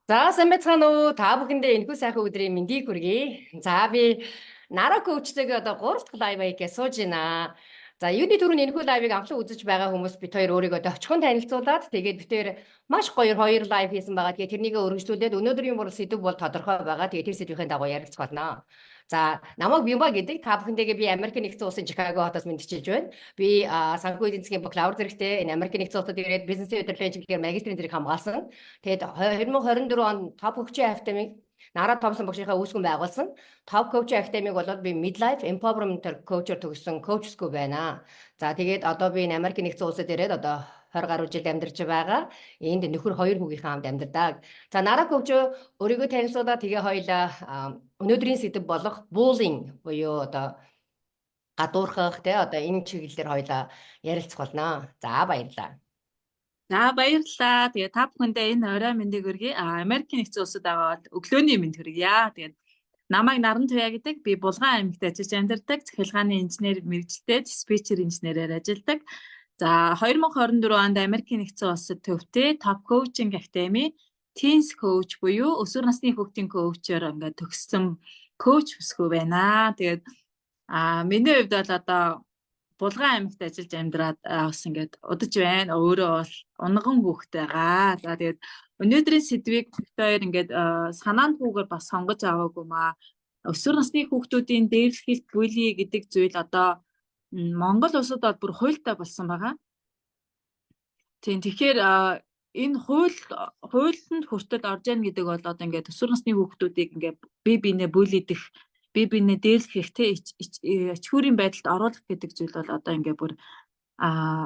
За сайн байцгаана уу? Та бүхэндээ энэхүү сайхан өдрийн мэндийг хүргэе. За би Нара коучтэйгээ одоо 3 дахь лайв хийгээ сууж байна. За юуны түрүүн энэхүү лайвыг анхлан үзэж байгаа хүмүүс бид хоёр өөрийгөө товчхон танилцуулаад тэгээд бид хоёр маш гоё хоёр лайв хийсэн байгаа. Тэгээд тэрнийг өргөжлүүлээд өнөөдрийн бүр сэдв бол тодорхой байгаа. Тэгээд тэр сэдвийн дагуу ярилцах болно. За намайг Бимба гэдэг та бүхэндээ би Америк нэгдсэн улсын Чикаго хотоос мэдчилж байна. Би санхүү эдийн засгийн бакалавр зэрэгтэй энэ Америк нэгдсэн улсад ирээд бизнесийн удирдлагын чиглэлээр магистрийн зэрэг хамгаалсан. Тэгээд 2024 онд Top Coaching Academy Нара Томсон багшийнхаа үүсгэн байгуулсан. Top Coaching Academy болоод би Midlife Empowerment Coach-оор төгссөн coach school байна. За тэгээд одоо би энэ Америк нэгдсэн улсад ирээд одоо 20 гаруй жил амьдарч байгаа. Энд нөхөр хоёр хүүгийнхээ хамт амьдардаг. За Нара коуч өөрийгөө танилцуулаад тэгээ хоёлаа өнөөдрийн сэдэв болох bullying буюу одоо гадуурхах те одоо энэ чиглэлээр хоёлаа ярилцах болно. За баярлалаа. За баярлалаа. Тэгээ та бүхэндээ энэ орой мэндийг хүргэе. Америк нэгдсэн улсад байгаа өглөөний мэнд хүргье. Тэгээд намайг Наран Туяа гэдэг. Би Булган аймагт ажиллаж амьдардаг. Захиргааны инженер мэргэжилтэд диспетчер инженерээр ажилладаг. За 2024 онд Америк нэгдсэн улсад төвтэй Top Coaching Academy Teens Coach буюу өсвөр насны хүүхдийн коучоор ингээд төгссөн коуч бүсгүй байна. Тэгээд миний хувьд бол одоо Булган аймагт ажиллаж амьдраад бас ингээд удаж байна. Өөрөө бол унган хүүхдтэй байгаа. За тэгээд өнөөдрийн сэдвийг хоёр ингээд санаанд хүүгээр бас сонгож аваагүй маа. Өсвөр насны хүүхдүүдийн дээрлэхэлт бүлий гэдэг зүйл одоо Монгол улсад бол бүр хуультай болсон байгаа. Тийм тэгэхээр энэ хуулинд хүртэл орж яана гэдэг бол одоо ингээд өсвөр насны хүүхдүүдийг ингээд бие биенээ бүлийдэх, бие биенээ дээрлэх те ичхүүрийн байдалд оруулах гэдэг зүйл бол одоо ингээд бүр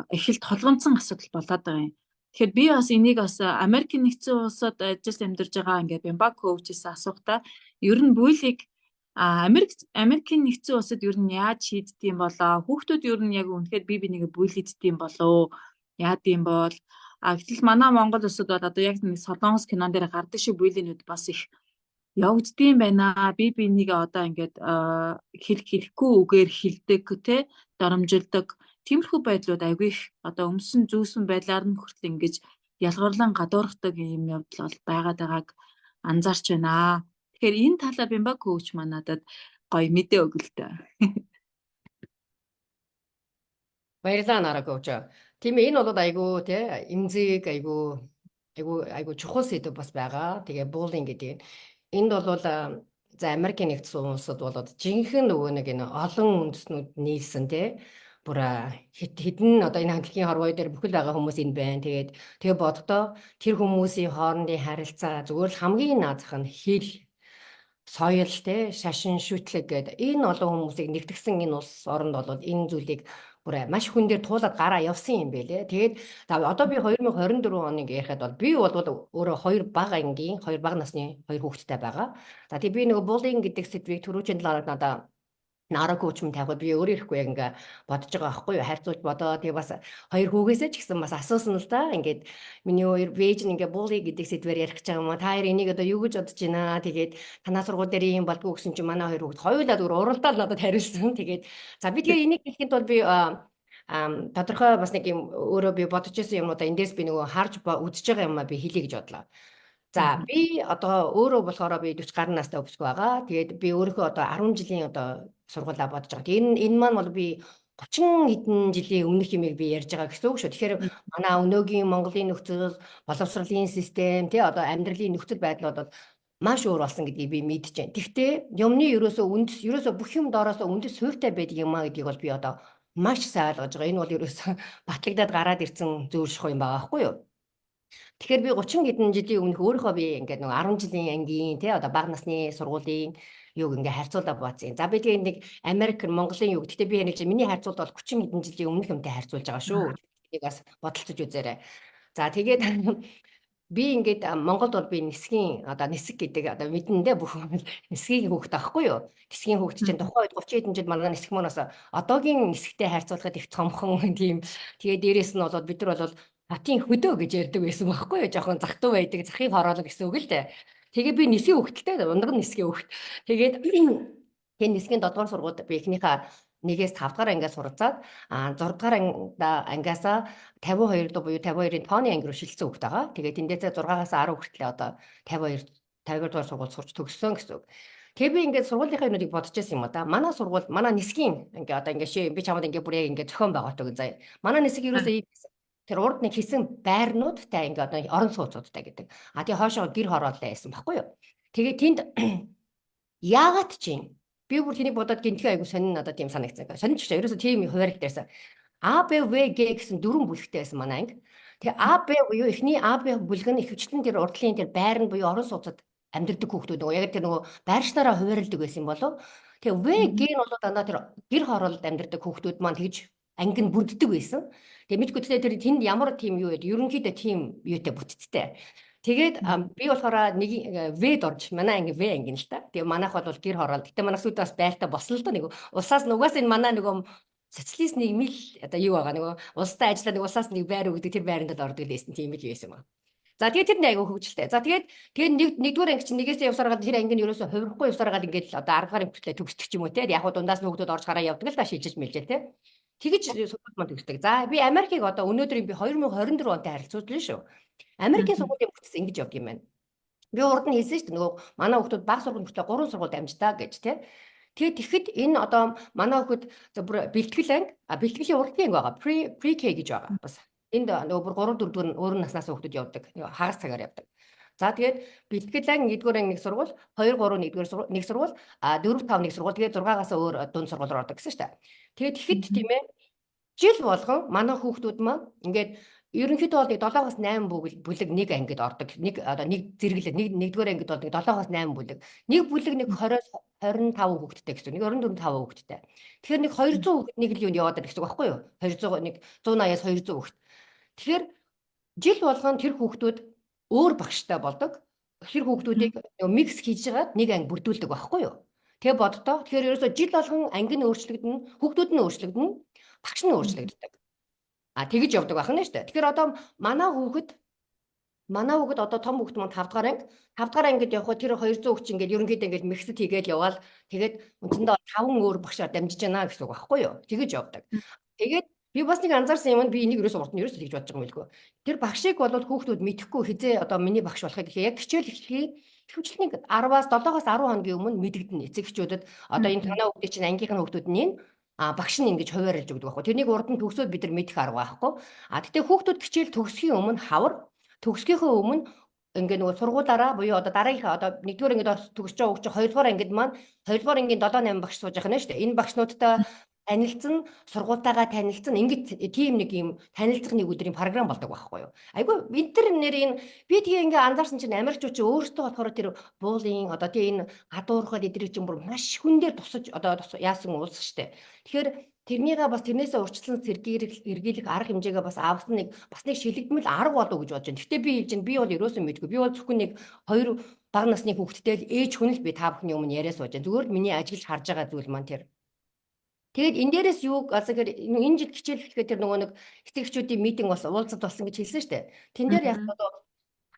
их л толгомцсон асуудал болоод байгаа юм. Тэгэхээр би бас энийг бас Америк нэгдсэн улсад ажиллаж амьдарч байгаа ингээд Бимба коучээс асуухтаа ер нь бүлийг Америкийн нэгдсэн улсад ер нь яаж шийддэм болоо? Хүүхдүүд ер нь яг үнэхээр бие бинийгээ бүлийддэм болоо? Яадим бол гэтэл манай Монгол улсад бол одоо яг нэг Солонгос кинон дээр гардаг шиг бүлийнүүд бас их явагддсан байна. Бие бинийгээ одоо ингээд хэлэхгүй үгээр хилдэг те доромжилдог. Тиймэрхүү байдлууд айгүй их одоо өмсөн зүүсэн байдлаар нь хүртэл ингэж ялгарлан гадуурхдаг юм явдал бол байгаад байгааг анзаарч байна. Тэгэхээр энэ талаар Бимба коуч маань надад гоё мэдээ өгөлтэй. Баярлалаа Нара коуч. Тийм энэ бол айгу те эмзэг айгу чухал сэдв бас байгаа. Тэгээ bullying гэдэг. Энд бол за Америкийн нэгдсэн улсад бол жинхэнэ нөгөө нэг энэ олон үндэстнүүд нийлсэн те бүр хідэн одоо энэ хамтлагийн хорвоо дээр бүхэл байгаа хүмүүс энэ байна. Тэгээ боддоо тэр хүмүүсийн хоорондын харилцаа зүгээр л хамгийн наазах нь хэл соёл те шашин шүтлэг гэдэг энэ олон хүмүүсийг нэгтгэсэн энэ улс оронд бол энэ зүйлийг бүр маш хүн дээр туулаад гараа явсан юм байлээ. Тэгээд одоо би 2024 оныг ярихад бол би бол өөрөө хоёр бага насны хоёр хүүхэдтэй байгаа. За тэгээд би нөгөө bullying гэдэг сэдвийг түрүүчэнд л надаа Нара коуч юм тавихад би өөрөө ирэхгүй яг ингээ бодож байгаа байхгүй юу хайрцуулж бодоо тэгээ бас хоёр хүүгээсээ ч гэсэн бас асуусан л да ингээд миний хоёр бэж ингээ bully гэдэг сэдвээр ярих гэж байгаа юм а та хоёр энийг одоо юу гэж бодож байна тэгээд танаа сургууль дээр юм болдгоо гэсэн чинь манай хоёр хүүхд хоёулаа дүр уралдаал надад хариулсан тэгээд за би тэгээ энийг хэлэхэд бол би тодорхой бас нэг юм өөрөө би бодож ирсэн юмудаа эндээс би нөгөө харж үзэж байгаа юм а би хэлье гэж бодлоо. За би одоо өөрөө болохоор би 40 гаруй настай өвсгөө байгаа. Тэгээд би өөрийнхөө одоо 10 жилийн одоо сургуулаа бодож байгаа. Энэ маань бол би 30 хэдэн жилийн өмнөх юмыг би ярьж байгаа гэсэн үг шүү. Тэгэхээр манай өнөөгийн Монголын нөхцөл, боловсролын систем, тий одоо амьдралын нөхцөл байдал бол маш өөр болсон гэдгийг би мэдэж байна. Гэхдээ юмны ерөөсөө бүх юм доороосоо үндэс суйртай байдаг юм а гэдгийг бол би одоо маш сайн ойлгож байгаа. Энэ бол ерөөсөө батлагдаад гараад ирсэн зүйл шух юм байгаа байхгүй юу? Тэгэхээр би 30 хэдэн жилийн өмнөх өөрийнхөө би ингээд нэг 10 жилийн ангийн тий одоо бага насны сургуулийн юуг ингээ харьцуулаад баацсан. За би тэгээ нэг Америк, Монголын юуг. Гэхдээ би нэг миний харьцуулт бол 30 хэдэн жилийн өмнөх юмтай харьцуулж байгаа шүү. Энийг бас бодолцож үзээрэй. За тэгээд би ингээд Монголд бол би нисэг гэдэг одоо мэдэндээ бүх нисгийн хүүхэд байхгүй юу? Нисгийн хүүхэд чинь тухайн үед 30 хэдэн жил манай нисэх мөнөөс одоогийн нисэгтэй харьцуулахад их цомхон тийм. Тэгээд дээрэс нь бол бид нар бол хатын хөдөө гэж ярьдаг байсан байхгүй юу? Жохон захтуу байдаг, захын хороолог гэсэн үг л дээ. Тэгээ би нисгийн хүүхэдтэй ундран нисгийн хүүхэд. Тэгээд энэ нисгийн 7 дугаар сургуульд би эхнийхээ 1-ээс 5 дахь ангиас суралцаад 6 дахь ангиасаа 52 дуу буюу 52-ын тооны анги руу шилжсэн хүүхд байгаа. Тэгээд эндээсээ 6-аас 10 хүртэл одоо 52 дугаар сургууль сурч төгссөн гэсэн үг. Тэгээ би ингээд сургуулийнхаа юмнуудыг бодож байсан юм да. Манай сургууль, манай нисгийн ингээ одоо ингээ би чамд ингээ бүр яг ингээ зохион байгуулдаг заяа. Манай нисэг ерөөсөө ийм гэсэн. Тэр урд нэг хийсэн байрнуудтай ингээ одоо орон сууцуудтай гэдэг. Тэгээ хоошоо гэр хорооллоо байсан баггүй юу. Тэгээ тэнд яагаад чинь би бүр тэнийг бодоод гинтгээ айгу сонин надад тийм санагдсан. Сонинч ч ерөөсөө тийм хуваарь дээрсэн. А, Б, В, Г гэсэн 4 бүлэгтэй байсан манай анги. Тэгээ А, Б буюу эхний А, Б бүлэг нь ихэвчлэн тэр урдлын тэр байр нь буюу орон сууцад амьдардаг хүүхдүүд нөгөө яг тэр нөгөө байршнаараа хуваарилдаг байсан болов. Тэгээ В, Г нь бол дандаа тэр гэр хороолд амьдардаг хүүхдүүд маань тэгж анги нь бүрддэг байсан. Тэгээ мэдгүй тэр тэнд ямар тийм юу вэ? Ерөнхийдөө тийм юутай бүтцтэй. Тэгээд би болохоор нэг В-д орж манай анги В анги л та. Тэгээ манайх бол гэр хороол. Гэтэ манайх сүйдээ бас байлтаа болсон л да нэг улсаас нугаас энэ манай нөгөө социалист нийгмийн одоо юу байгаа нөгөө улстай ажиллаад нэг улсаас нэг байр өгдөг тэр байранд л ордог лээсэн тийм л байсан ба. За тэгээд тэр нэг айгу хөвгөлтэй. За тэгээд нэгдүгээр анги чинь нэгээс явсараад тэр анги нь ерөөсө хувирахгүй явсараад ингээд л одоо 10 гаруй хүртэл төгсдөг ч юм уу те. Яг хуу дундаас нөгөөд орж гараа явдаг л та шилжиж мэлжээ те. Тэгэж сургууль маань төгсдөг. За би Америкийг одоо өнөөдөр би 2024 онтой харилцуулж байна шүү. Америкийн сургуулийн бүтц ингэж явдаг юм байна. Би урд нь хэлсэн шүү дээ нөгөө манай хүүхдүүд баг сургууль хүртэл 3 сургууль дамжтаа гэж те. Тэгээд тэгэхэд энэ одоо манай хүүхэд бэлтгэл анги бэлтгэлийн урлагийн анги байгаа. Pre-K гэж байгаа. Бас энд нөгөө 3 4 дугаар өөр наснаас хүүхдүүд явдаг. Хагас цагаар явдаг. За тэгээд бэлтгэл анги 1-р анги нэг сургууль, 2 3 1-р сургууль, нэг сургууль, 4 5 нэг сургууль, тэгээд 6-аас өөр дунд сургуулиар ордог гэсэн шүү дээ. Тэгээд тэгэхэд тийм ээ жил болгон манай хүүхдүүд маань ингээд ерөнхийдөө бол 7-аас 8 бүлэг нэг ангид ордог. Нэг одоо нэг зэрэглэл нэгдүгээр ангид бол 7-аас 8 бүлэг. Нэг бүлэг нэг 20-аас 25 хүүхэдтэй гэсэн. Нэг 24 5 хүүхэдтэй. Тэгэхээр нэг 200 хүүхэд нэг л юунд яваад байгаа гэсэн үг байхгүй юу? 200 нэг 180-аас 200 хүүхэд. Тэгэхээр жил болгон тэр хүүхдүүд өөр багштай болдог. Тэр хүүхдүүдийг микс хийж жагаад нэг анги бүрдүүлдэг байхгүй юу? Тэгээ боддоо. Тэгэхээр ерөөсөө жил болгон анги нь өөрчлөгдөнө, хүүхдүүд нь өөрчлөгдөнө, багш нь өөрчлөгддөг. Тэгэж явдаг байх нь шүү дээ. Тэгэхээр одоо манай хүүхэд одоо том хүүхэд маань 5 дахь ангид явхад тэр 200 хүүхэд чинь ингээд ерөнхийдөө ингээд миксэд хийгээд яваал тэгээд үндсэндээ 5 өөр багшаар дамжиж байна гэсэн үг байхгүй юу? Тэгэж явдаг. Тэгээд би бас нэг анзаарсан юм нь би энийг ерөөсөө урд нь ерөөсөө тэгж бодож байгаа юм билгүй. Тэр багшийг бол хүүхдүүд мэдэхгүй хизээ одоо миний багш болохыг яг хичээл эхлэхийг хөвчлэн 10-аас 7-аас 10 хоногийн өмнө мэдэгдэнэ. Эцэг эхчүүдэд одоо энэ танаа хүүхдийн чинь ангийнхын хүүхдүүд нь багш нь ингэж хуваарилж өгдөг байхгүй. Тэрнийг урд нь төгсөөд бид нар мэдэх арга байхгүй. Гэтээ хүүхдүүд хичээл төгсөхийн өмнө хавар төгсгийнхөө өмнө ингээ нөгөө сургуулаараа буюу одоо дараагийнхаа одоо 1-р ангид төгсөж байгаа хүүхд чинь 2-р ангид маань 2-р ангийн 7 8 багш сууж байгаа нь шүү дээ. Энэ багшнуудтай танилцсан, сургуультайгаа танилцсан ингээд тийм нэг юм танилцах нэг өдрийн програм болдог байхгүй юу. Айгүй интернэр би тэгээ ингээ анзаарсан чинь Америкчууд чи өөрсдөө болохоор тэр буулын одоо тийм энэ гадуурхад эдрийг чинь бүр маш хүн дээр тусаж одоо яасан улс шүү дээ. Тэгэхээр тэрнийгээ бас тэрнээсээ урьдчилан эргүүлэх арга хэмжээгээ бас авсан нэг шилэгдмэл арга болов гэж бодож байна. Гэхдээ би хэлж байна би бол ерөөсөө мэдгүй. Би бол зөвхөн нэг 2 бага насны хүүхэдтэй л ээж хүн л би та бүхний өмнө яриа сууж байна. Зүгээр л миний ажиглаж харж байгаа зүйл маань тэр. Тэгээд энэ дээрээс юу асуугаар энэ жил хичээл эхлэхэд тэр нөгөө нэг эцэгчүүдийн митинг бас уулзалт болсон гэж хэлсэн шүү дээ. Тэн дээр яг одоо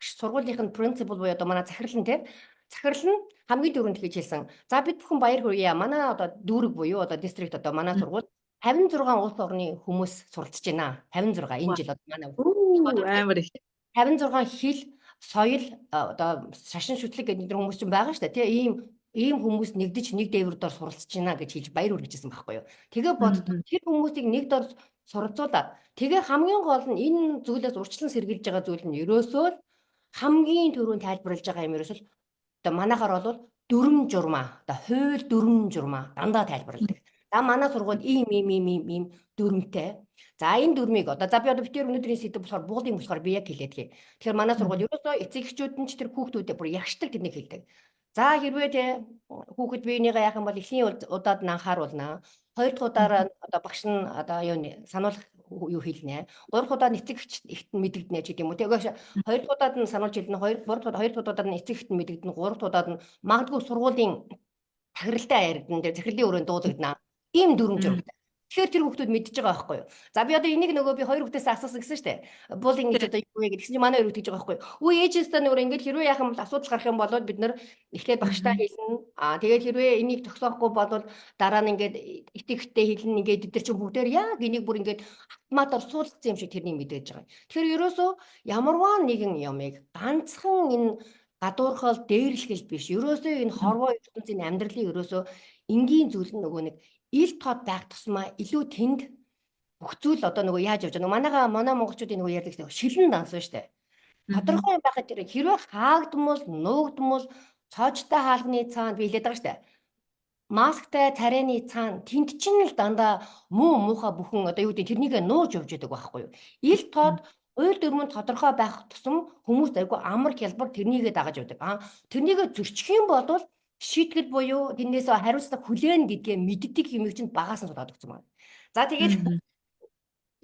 сургуулийнх нь принципал буюу одоо манай захирал нь те захирал нь хамгийн дөрөнд гэж хэлсэн. За бид бүхэн баяр хүргье. Манай одоо дүүрэг буюу одоо дистрикт одоо манай сургууль 56 улс орны хүмүүс суралцж байна. 56 энэ жил одоо манай амар их 56 хэл, соёл одоо шашин шүтлэг гэдэг хүмүүс чинь байгаа шүү дээ. Тэгээ ийм хүмүүс нэгдэж нэг дээвэр дор суралцж байна гэж хэлж баяр хүргэжсэн байхгүй юу. Тэгээ боддог тэр хүмүүсийг нэг дор суралцуулаад тэгээ хамгийн гол нь энэ зүйлээс урьдчилан сэргийлж байгаа зүйл нь ерөөсөө хамгийн түрүүнд тайлбарлаж байгаа юм ерөөсөө одоо манайхаар бол дүрм журмаа одоо хууль дүрм журмаа дандаа тайлбарладаг. За манай сургууль ийм дүрмтэй. За энэ дүрмийг одоо би одоо битэр өнөөдрийн сэдв болохоор буулын болохоор би яг хэлээдгээ. Тэгэхээр манай сургууль ерөөсөө эцэг эхчүүд нь ч тэр хүүхдүүдэд бүр ягштаг тэднийг хэлдэг. За хэрвээ те хүүхэд биенийгээ яах юм бол эхний удаад нь анхааруулнаа. 2 дахь удаараа одоо багш нь одоо юу сануулах юу хэлнэ. 3 дахь удаад нь эцэг эхт нь мэдэгдэнэ ч гэдэг юм уу. Тэгээ 2 дахь удаад нь сануулж хэлнэ. 2 дахь удаад нь эцэг эхт нь мэдэгдэнэ. 3 дахь удаад нь магадгүй сургуулийн захиралтай яригдана. Тэгээ захирлын өрөөнд дуудагдана. Ийм дүрм журмтай. Тэгэхээр тэр хүүхдүүд мэдчихэж байгаа байхгүй юу? За би одоо энийг нөгөө би хоёр хүүхдээс асуусан гэсэн шүү дээ. Буллинг гэж одоо юу вэ гэсэн чинь манай хоёр хүүхд гэж байгаа байхгүй юу? Үгүй ээжээсээ нөгөө ингээд хэрвээ яах юм бол асуудал гарах юм бол бид нар эхлээд багштай хэлнэ. Тэгээд хэрвээ энийг зогсоохгүй бол дараа нь ингээд итгэхтэй хэлнэ. Ингээд бид нар чинь бүгдээр яг энийг бүр ингээд автоматар суулгацсан юм шиг тэрнийг мэдээж байгаа. Тэгэхээр ерөөсөө ямарваа нэгэн юмыг ганцхан энэ гадуурхал дээрлэхэл биш. Ерөөсөө энэ хорвоо ертөнцийн амьдралын ерөөсөө энгийн зүйл нь нөгөө нэг ил тод байх тусмаа илүү тэнд бүх зүйл одоо нөгөө яаж явж байгаа. Манай монголчуудын нөгөө ярьдаг шилэн данс ба штэ. Тодорхой юм байхад тэр хэрвээ хаагдмал, нуугдмал, цоочтой хаалганы цаанд би хэлээд байгаа штэ. Масктай царайны цаана тэнд чинь л дандаа муу муухай бүхэн одоо юу гэдэг тэрнийг нууж явж байдаг байхгүй юу. Ил тод уйл дөрмөнд тодорхой байх тусам хүмүүс айгүй амар хялбар тэрнийгээ дагаж явдаг. Тэрнийгээ зөрчих юм бол шийтгэл буюу тэрнээс хариуцлага хүлээн гэдгээ мэддэг юм чинь багаас нь судаад өгсөн байна. За тэгээд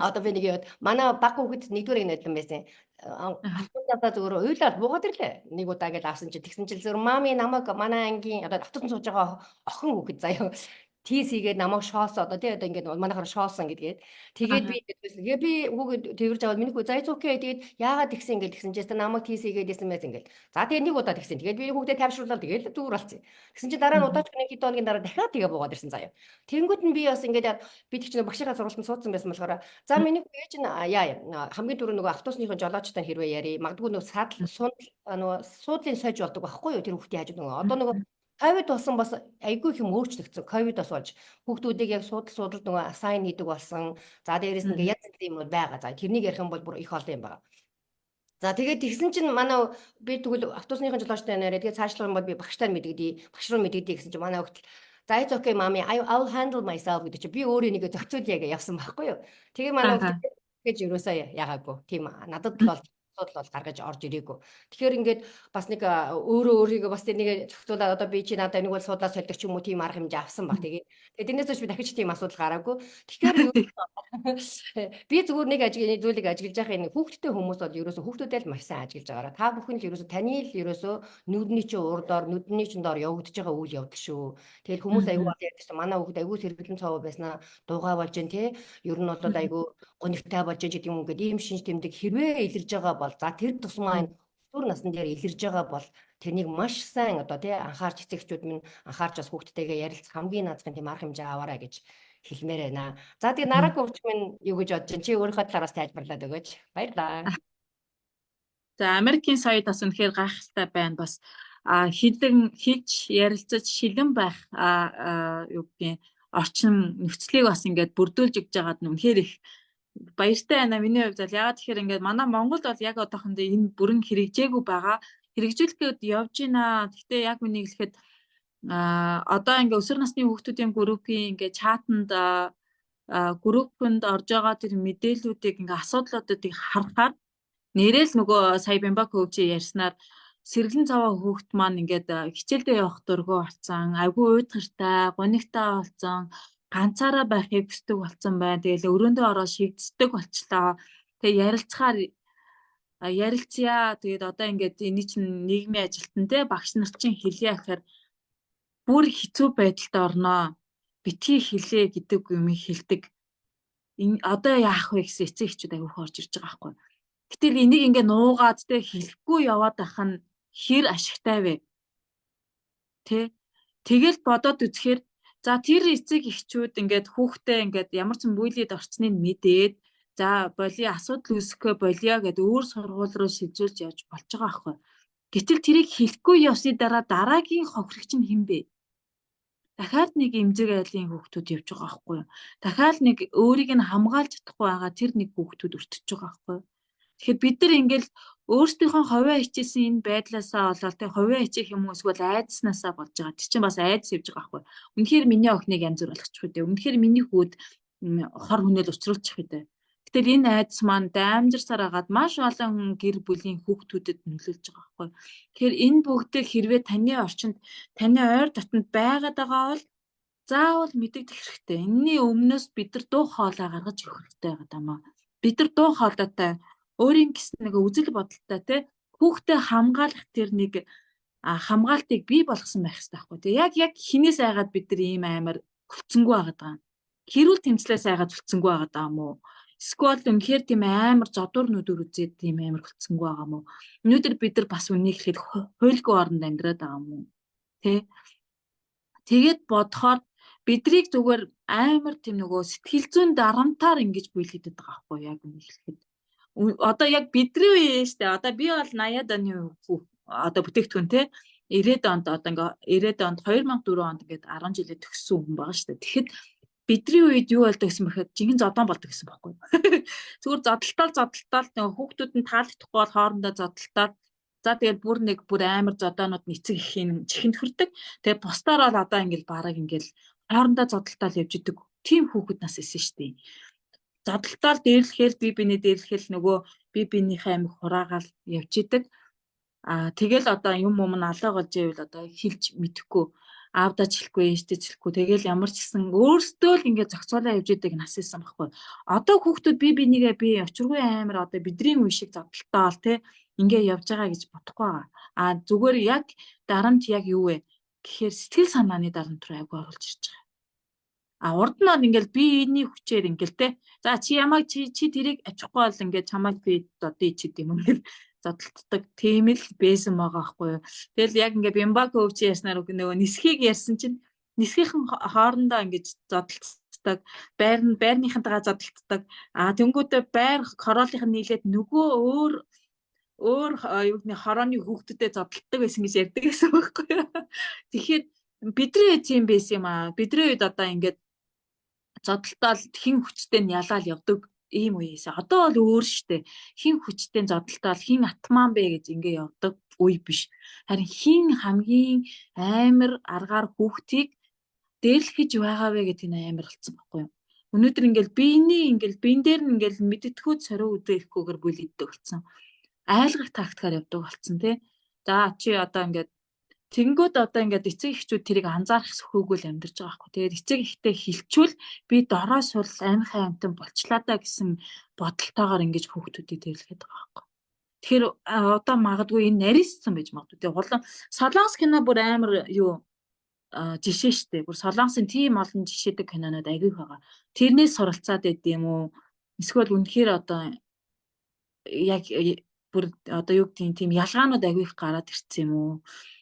одоо би нэг яа манай баг хүүхэд нэгдүгээр найдлан байсан. Автобусаа зүгээр уйлаад буугаад ирлээ. Нэг удаа гэж авсан чи тэгсэн чил зөв мами намайг манай ангийн одоо автобус сууж байгаа охин хүүхэд заяа тийсгээд намайг шоосоо одоо тий одоо ингээд манайхаар шоосон гэдгээд тэгээд би тэгээ би хүүхэд тэрж аваад миний хүү за окей тэгээд яагаад тэгсэн ингээд тэгсэн чи намайг тийсгээд исэн мэт ингээд за тэгээ нэг удаа тэгсэн тэгээд би хүүхдээ тайвшруулаад тэгээд зүгээр болцсон. Тэгсэн чи дараа нь удаач нэг хэд хоногийн дараа дахиад тэгээ буугаад ирсэн заяа. Тэнгүүд нь би бас ингээд би тэг чинь багшийнхаа сургалтанд суудсан байсан болохоор за миний хүү ээж нь хамгийн түрүү нөгөө автобусныхын жолоочтой хэрвээ яри магадгүй нөгөө суудлын сойж болдог байхгүй юу тэр хүүхдээ хажууд нөгөө одоо нөгөө ковид болсон бас айгүй их юм өөрчлөгдсөн. Ковидос болж хүүхдүүдийг яг суудлууд нөгөө асайн хийдэг болсон. За дээрээс нь ингээд янз бүрийн юм байгаа. За тэрнийг ярих юм бол бүр их олон юм байгаа. За тэгээд тэгсэн чинь манай би тэгвэл автобусныхын жолоочтой нэрээ тэгээд цаашлах юм бол би багштай мэдгэдий, багш руу мэдгэдий гэсэн чинь манай хүүхд за it's okay mommy I'll handle myself гэдэг чинь би өөрөө нэгэ зохицуулъя гэж явсан байхгүй юу. Тэгээ манай хүүхд гэж ерөөсөө яагаагүй. Тийм надад бол асуудал бол гаргаж орж ирээгүй. Тэгэхээр ингээд бас нэг өөрийгөө бас тэрнийг зохицуулаад одоо би чи надад нэг бол суудлаа солих ч юм уу тийм арга хэмжээ авсан баг. Тэгээд тэрнээс ч би дахиж тийм асуудал гараагүй. Тэгэхээр би зүгээр нэг зүйлийг ажиглаж байгаа энэ хүүхдтэй хүмүүс бол ерөөсөө хүүхдүүдээ л маш сайн ажиглаж байгаараа. Та бүхэн л ерөөсөө таны л ерөөсөө нүдний чинь урдоор нүдний чинь доор явагдаж байгаа үйл явдал шүү. Тэгээд хүмүүс аягүй бол ярьдаг чинь манай хүүхд аягүй сэргэлэн цовоо байснаа дуугаа болж जैन тий. Ер нь бол аягүй гонигтай болж जैन гэдэг юм ингээд ийм шинж тэмдэг хэрвээ илэрж байгаа бол за тэр тусмаа энэ өсвөр насны дээр илэрж байгаа бол тэрнийг маш сайн одоо тий анхаарч эцэгчүүд минь анхаарч бас хүүхдтэйгээ ярилцах хамгийн наазгын тийм арга хэмжээ аваарай гэж хэлмээр байна. За тэгээ нараг өвч минь юу гэж бодож чинь чи өөрийнхөө талаараас тайлбарлаад өгөөч. Баярлалаа. За Америкийн соёл бас үнэхээр гайхалтай байна. Бас хилэн хийж ярилцаж шилэн байх юу гэдгийг орчин нөхцөлийг бас ингээд бүрдүүлж өгч байгаад нь үнэхээр их баяртай байна. Миний хувьд бол яагаад тэгэхээр ингээд манай Монголд бол яг одоохондоо энэ бүрэн хэрэгжээгүй байгаа. Хэрэгжүүлэхэд явж байна. Гэхдээ яг үнийг хэлэхэд одоо ингээ өсвөр насны хүүхдүүдийн группийн ингээ чатанд группэнд орж байгаа тэр мэдээллүүдийг ингээ асуудлуудыг харахаар нэрэл нөгөө сая Бямбак хөвчи ярьснаар сэргэлэн цаваа хүүхд маань ингээд хичээлдээ явах дургүй болсон, айгүй уйдгартай, гонигтай болсон, ганцаараа байхыг хүсдэг болсон байна. Тэгэл өрөөндөө ороод шигддэг болчлоо. Тэгээ ярилцъя. Тэгээд одоо ингээд энэ чинь нийгмийн ажилтан те багш нар чинь хэлье гэхээр бүр хэцүү байдалд орноо. Битгий хэлээ гэдэг юм хэлдэг. Одоо яах вэ гэсэн эцэг эхчүүд аягүй орж ирж байгаа байхгүй. Гэтэл энийг ингээ нуугаад те хэлэхгүй яваад байх нь хэр ашигтай вэ? Тэ? Тэгэл бодоод үзэхээр за тэр эцэг эхчүүд ингээд хүүхдээ ингээд ямар ч бүлийд орцныг мэдээд за боли асуудал үүсэхгүй болио гэд өөр сургууль руу шилжүүлж явж болж байгаа байхгүй. Гэтэл тэрийг хэлэхгүй явсны дараагийн хохирогч нь хэн бэ? Дахиад нэг эмзэг айлын хүүхдүүд явж байгаа байхгүй юу? Дахиад нэг өөрийг нь хамгаалж чадахгүй байгаа тэр нэг хүүхдүүд өртөж байгаа байхгүй юу? Тэгэхээр бид нар ингээл өөрсдийнхөө ховоо хичээсэн энэ байдлаасаа болоод тэг ховоо хичээх юм уу эсвэл айдснаасаа болж байгаа. Тэр чинь бас айдс явж байгаа байхгүй юу? Үнэхээр миний охиныг янз бүр болгочих үү? Үнэхээр миний хүүд хор хүнэл учруулчих үү? Гэтэл энэ айдс маань даймжирсаар агаад маш олон гэр бүлийн хүүхдүүдэд нөлөөлж байгаа байхгүй. Тэгэхээр энэ бүгдийг хэрвээ таны орчинд таны ойр дотнд байгаад байгаа бол заавал мэдэгдэх хэрэгтэй. Энэний өмнөөс бид нар дуу хоолой гаргаж өгөх хэрэгтэй байгаа даа. Бид нар дуу хоолойтой өөрийн гэсэн нэг үзэл бодолтой те хүүхдэд хамгаалах тэр нэг хамгаалтыг бий болгосон байх хэрэгтэй байхгүй. Яг хинээс айгаад бид нар ийм аймаар хөлцөнгөө байгаад байгаа. хэрүүл тэмцлээ сайгаад үлдсэнгүй байгаа даа мó. Эсвэл үнэхээр тийм амар зодуур нүдүр үзээд тийм амар үлдсэнгүй байгаа мó. Өнөөдөр бид нар бас үнийг хэлэхэд хуйлгүй оронд амьдраад байгаа мó. Тэ? Тэгээд бодохоор бидрийг зүгээр амар тийм нөгөө сэтгэл зүйн дарамтаар ингэж бүлгэдэд байгаа байхгүй яг үнийг хэлэхэд. Одоо яг бидний үе шүү дээ. Одоо би бол 80-аад оны одоо бүтээгдэхүүн те 90-ад онд одоо ингээ 90-ад онд 2004 онд ингээд 10 жилээ төгссөн хүн байгаа шүү дээ. Тэгэхэд бидний үед юу болдог гэсэн бэхэд жинхэнэ зодон болдог гэсэн байхгүй. Зүгээр зодтолтол нөгөө хүүхдүүд нь таалагдахгүй бол хоорондоо зодтолтол. За тэгээд бүр амар зодоонууд нэцэг ихийн чихэнд хүрдэг. Тэгээд бусдаар бол одоо ингээл бараг ингээл хоорондоо зодтолтол явж идэг. Тим хүүхэд нас исэн шүү дээ. Зодтолтол дээрлэхээр биенээ дээрлэхэл нөгөө биенийхээ амиг хураагаал явж идэг. Тэгэл одоо юм алга болж ивэл одоо хэлж мэдэхгүй аавдаа чихлэхгүй ээжтэй чихлэхгүй тэгэл ямар ч гэсэн өөрсдөө л ингээд зохицуулаа явж идэг нас исэн байхгүй. Одоо хүүхдүүд бинийгээ би очиргүй амар одоо бидний үе шиг зодтолтоол те ингээ явж байгаа гэж бодохгүй байгаа. Зүгээр яг дарамт яг юу вэ гэхээр сэтгэл санааны дарамт руу айгу оруулж ирж байгаа. Урд нь бол ингээл биений хүчээр ингээл те. За чи ямаа чи тэрийг авчихгүй бол ингээд чамайг би одоо ичэд юм ингээл зодтолтдог тийм л байсан байгаа байхгүй юу. Тэгэл яг ингээ бимбак өвч яснаар нөгөө нисхийг ярьсан чинь нисхийн хоорондоо ингэж зодтолцдог, байрныхантайгаа зодтолцдог. Тэнгүүтээ байр хороолынх нь нийлээд нөгөө өөр юуны хорооны хүүхдэдээ зодтолдог байсан гэж ярьдаг гэсэн байхгүй юу. Тэгэхээр бидний үед тийм байсан юм аа. Бидний үед одоо ингээд зодтолтол хин хүчтэй нь ялаал явдаг ийм үеэс. Одоо бол өөр штэ. Хин хүчтэй зодтолтол хин атман бэ гэж ингээ явдаг үе биш. Харин хин хамгийн амар аргаар хүүхдийг дээрлэхэж байгаа вэ гэдэг нь амар болсон байхгүй юу. Өнөөдөр ингээл биен дээр нь ингээл мэддэхүүд сориу үдээхгүйгээр бүлэгддэг болсон. Айлгах тактикаар явдаг болсон тий. За чи одоо ингээд тэгэнгүүт одоо ингээд эцэг эхчүүд тэрийг анзаарах сөхөөгүй л амьдарч байгаа байхгүй. Тэгээд эцэг эхтэй хилчүүл би дорой сул амийнхаа амтан болчлаа да гэсэн бодолтойгоор ингэж хүүхдүүдийг дээрлэхэд байгаа байхгүй. Тэгэхээр одоо магадгүй энэ нарийнсан байж магадгүй. Тэгээд улаан солонгос кино бүр амар юу жишээ штэ. Бүр солонгосын тийм олон жишээдэг кинонууд аягүй байгаа. Тэрнээс суралцаад байд юм уу? Эсвэл үнэхээр одоо яг бүр одоо юу гэдэг тийм ялгаанууд аягүй их гараад ирсэн юм уу?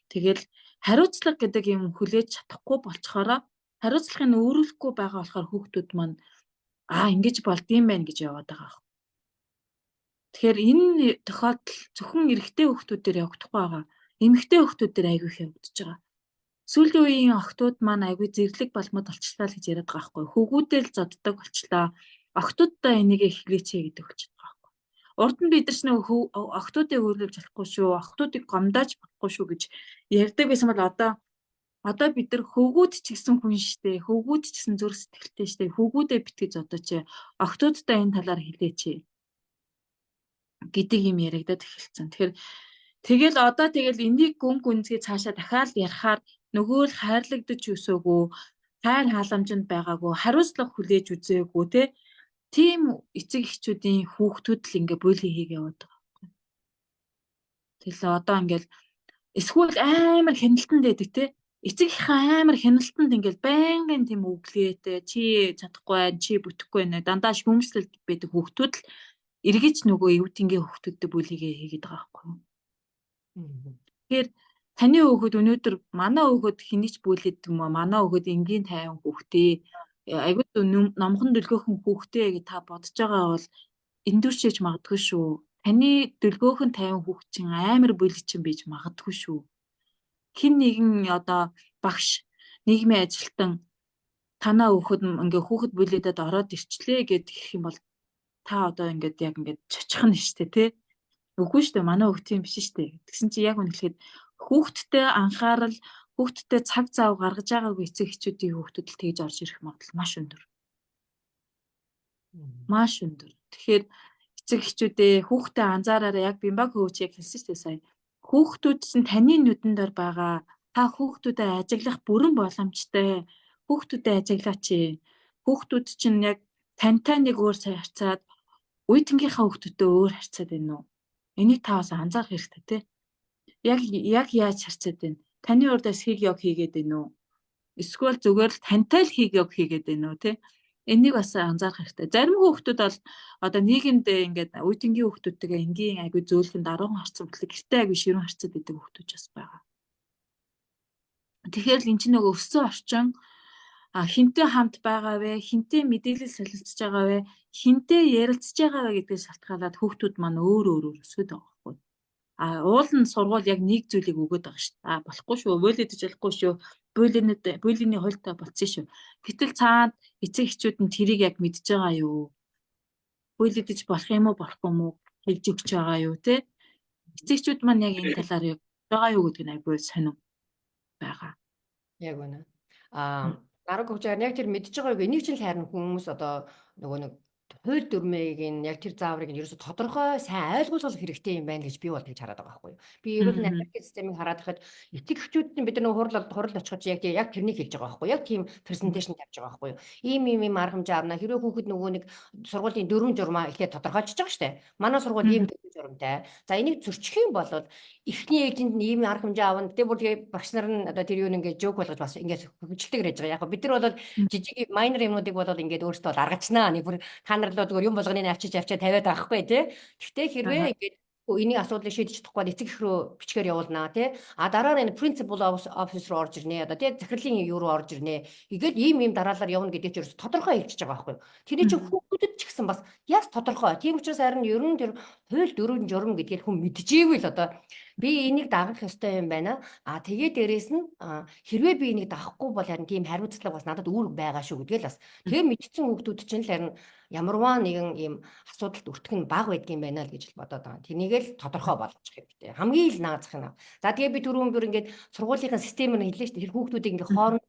Тэгэл хариуцлага гэдэг юм хүлээж чадахгүй болчхороо хариуцлагыг нь өөрүүлэхгүй байгаа болохоор хүүхдүүд маань ингэж болдгийм байх гэж яваад байгаа. Тэгэхээр энэ тохиолдол зөвхөн эрэгтэй хүүхдүүдээр явагдахгүй байгаа. Эмэгтэй хүүхдүүдээр аягүй их явагдаж байгаа. Сүүлийн үеийн охтууд маань аягүй зэрлэг балмад болчлаа л гэж яриад байгаа байхгүй. Хүүгүүдээ л зоддог болчлаа. Охтуудтай энийг эхлэечээ гэдэг болчиход байгаа байхгүй. Урд нь бид нар ч нөгөө охтуудыг өөрлөж болохгүй шүү, охтуудыг гомдоож болохгүй шүү гэж ярьдаг байсан бол одоо бид нар хөвгүүд ч гэсэн хүн штэ, хөвгүүд ч гэсэн зүрх сэтгэлтэй штэ, хөвгүүдээ битгий зодооч, охтуудтай энэ талаар хэлээч гэдэг юм яригадад эхэлсэн. Тэгэл энийг гүн гүнзгий цаашаа дахиад ярихаар нөгөө л хайрлагдаж өсөөгөө, хайр халамжинд байгаагүй, хариуцлага хүлээж үзээгүй тийм эцэг эхчүүдийн хүүхдүүд л ингээ булли хийгээ яваад байгаа. Тэгэл одоо ингээл эсвэл амар хяналтанд байдаг эцэг их амар хяналтанд ингээл байнгын тийм өглөөтэй чи чадахгүй байх, чи бүтэхгүй нэ дандаа шүүмжлэлт байдаг хүүхдүүд л эргэж нөгөө эвтингийн хүүхдүүдтэй бүлигээ хийгээд байгаа байхгүй юу. Тэгэхээр таны хүүхэд өнөөдөр манай хүүхэд хэний ч бүлээд юм уу, манай хүүхэд энгийн тайван хүүхдээ айгүй номхон дөлгөөхөн хүүхдээ гэж та бодож байгаа бол эндүрчээж магадгүй шүү. Таны дөлгөөхөн тайван хүүхд чинь амар бүлэгчин байж магадгүй шүү. Хин нэгэн одоо багш, нийгмийн ажилтан танаа хүүхэд бүлээдэд ороод ирчлээ гэдэг юм бол та одоо ингээд яг ингээд чочих нь штэ тий. Үгүй штэ манай хүүхд тийм биш штэ. Тэгсэн чи яг үнэхээр хүүхдтэй анхаарал, хүүхдтэй цаг зав гаргаж байгаагүй эцэг эхчүүдийн хүүхдүүд л тэгж орж ирэх магадлал маш өндөр. Маш өндөр. Тэгэхээр эцэг эхчүүдээ хүүхдээ анзаараараа яг бимбак хөөч яг хэлсэн штэ сая. Хүүхдүүд чинь таны нүдэн дээр байгаа. Та хүүхдүүдэд ажиглах бүрэн боломжтой. Хүүхдүүдэд ажиглаач. Хүүхдүүд чинь яг тантай нэг өөр сая харьцаад үе тэнгийнхаа хүүхдүүдтэй өөр харьцаад байна уу? Энийг та бас анзаарах хэрэгтэй тий. Яг яаж харьцаад байна? Таны урдаас хийг яг хийгээд байна уу? Эсвэл зүгээр л тантай л хийг яг хийгээд байна уу тий? Энийг бас анзаарах хэрэгтэй. Зарим хүүхдүүд бол одоо нийгэмд ингээд үеийнгийн хүүхдүүдтэйгээ энгийн айгүй зөөлхөн даруун харцсан болдог гэртээ айгүй ширүүн харцад байдаг хүүхдүүд бас байгаа. Тэгэхээр л эн чинь нөгөө өссөн орчин хинтээ хамт байгаа вэ, хинтээ мэдээлэл солилцож байгаа вэ, хинтээ ярилцж байгаа вэ гэдгээс шалтгаалаад хүүхдүүд маань өөр өсөд байгаа байхгүй. Уул нь сургууль яг нэг зүйлийг өгöd байгаа шүү дээ. Болохгүй шүү, бүлэдэж болохгүй шүү. Бүлэний хуйлтай болцсон шүү. Гэтэл цаад эцэг эхчүүд нь тэрийг яг мэдж байгаа юу? Бүлэдэж болох юм уу, болохгүй юм уу хэлж өгч байгаа юу те? Эцэгчүүд маань яг энэ талаар яг байгаа юу гэдгийг айгүй сонирм байгаа. Яг үнэ. Дараг хөгжээр яг тэр мэдж байгааг энийг ч л харин хүмүүс одоо нөгөө нэг хууль дүрмийг нь яг тэр зааврыг нь ерөөсө тодорхой сайн ойлгуулах хэрэгтэй юм байна гэж би бол тэгж хараад байгаа байхгүй юу. Би ерөөс нь Америкийн системийг хараад байхад эцэг эхчүүд нь бид нар хурал очиход яг тэрнийг хэлж байгаа байхгүй юу. Яг тийм презентацийн тавьж байгаа байхгүй юу. Ийм арга хэмжээ авна. Хэрвээ хүүхэд нөгөө нэг сургуулийн дөрвөн журмаа ихээ тодорхойлж байгаа шүү дээ. Манай сургууль ийм дөрвөн журмтай. За энийг зөрчих юм бол эхний ээлжинд нь ийм арга хэмжээ авна. Тэгээ бүр тэгээ багш нар нь одоо тэр юу нэг жок болгож бас ингээд хөвгөлтэй гэж байгаа. Яг бид нар бол жижиг майнер юмнуудыг бол ингээд өөрсдөө аргачнаа. Нэг бүр танарлуу зүгээр юм болгоныг авчиж тавиад байхгүй тий. Гэхдээ хэрвээ ингээд энийг асуудлыг шийдэж чадахгүй эцэг эх рүү бичгээр явуулнаа тий. Дараа нь principal office руу орж ирнэ. Одоо тий захирлын юу руу орж ирнэ. Ингээд ийм дараалал явна гэдэг чинь тодорхой хэлчихэж байгаа байхгүй юу. Тэрний чинь хүүхдүүдэд ч гэсэн бас яс тодорхой. Тийм учраас харин ер нь тэр хууль дөрвөн журам гэдгийг хүн мэдчихээгүй л одоо би энийг дагах ёстой юм байна. Тэгээ дээрэс нь хэрвээ би энийг дагахгүй бол харин тийм хариуцлага бас надад үүрэг байгаа шүү гэдгээл бас тэгээ мэдсэн хүүхдүүд чинь л харин ямарваа нэгэн ийм асуудалд өртөх нь бага байдаг юм байна л гэж бодоод байгаа. Тэнийг л тодорхой болгочих хэрэгтэй. Хамгийн л наазах нь. За тэгээ би түрүүн бүр ингээд сургуулийн системээр хэллээ шүү дээ. Тэр хүүхдүүдийг ингээд хооронд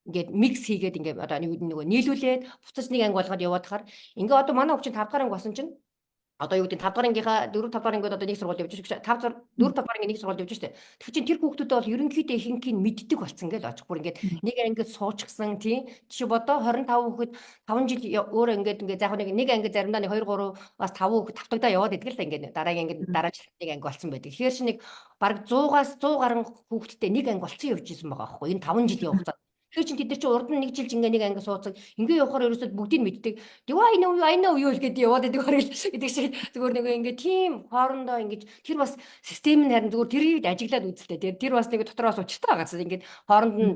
ингээд микс хийгээд ингээд одоо нөгөө нийлүүлээд буцаж нэг анги болгоод яваад хахаар ингээд одоо манай хүүхд чинь 5 дахь анги болсон чинь одоо юу гэдэг 5 дахь ангийнхаа 4 5 дахь ангиуд одоо нэг сургууль явж шүү. 4 5 дахь анги нэг сургууль явж шүү дээ. Тэгэхээр чинь тэр хүүхдүүдээ бол ерөнхийдөө ихэнхийг мэддэг болсон гэж очих. Бүр ингээд нэг ангид суучихсан тийм. Чи бодоо 25 хүүхэд 5 жил өөр ингээд заах нэг анги заримдаа 2 3 бас 5 хүүхэд тавтагдаа яваад идэг л та ингээд дараагийн ангид дараа жил нэг анги болсон байдаг. Тэгэхээр чи нэг бараг 100-аас 100 гаруй хүүхэдтэй нэг анги болсон явж исэн байгаа байхгүй. Энэ 5 жилийн хугацаанд. Тэгэхээр чинь тэд нар чи урд нь нэг жил ингээ нэг анги суудсан. Ингээ явахаар ерөөсөө бүгдийг мэддэг. I know юу гэдэг яваад идэг хориг гэдэг шиг зүгээр нэг ингээ тийм хоорондоо ингэж тэр бас систем нь харин зүгээр тэрийг ажиглаад үзэлтэй. Тэр бас нэг дотроос учиртай байгаа. Ингээд хооронд нь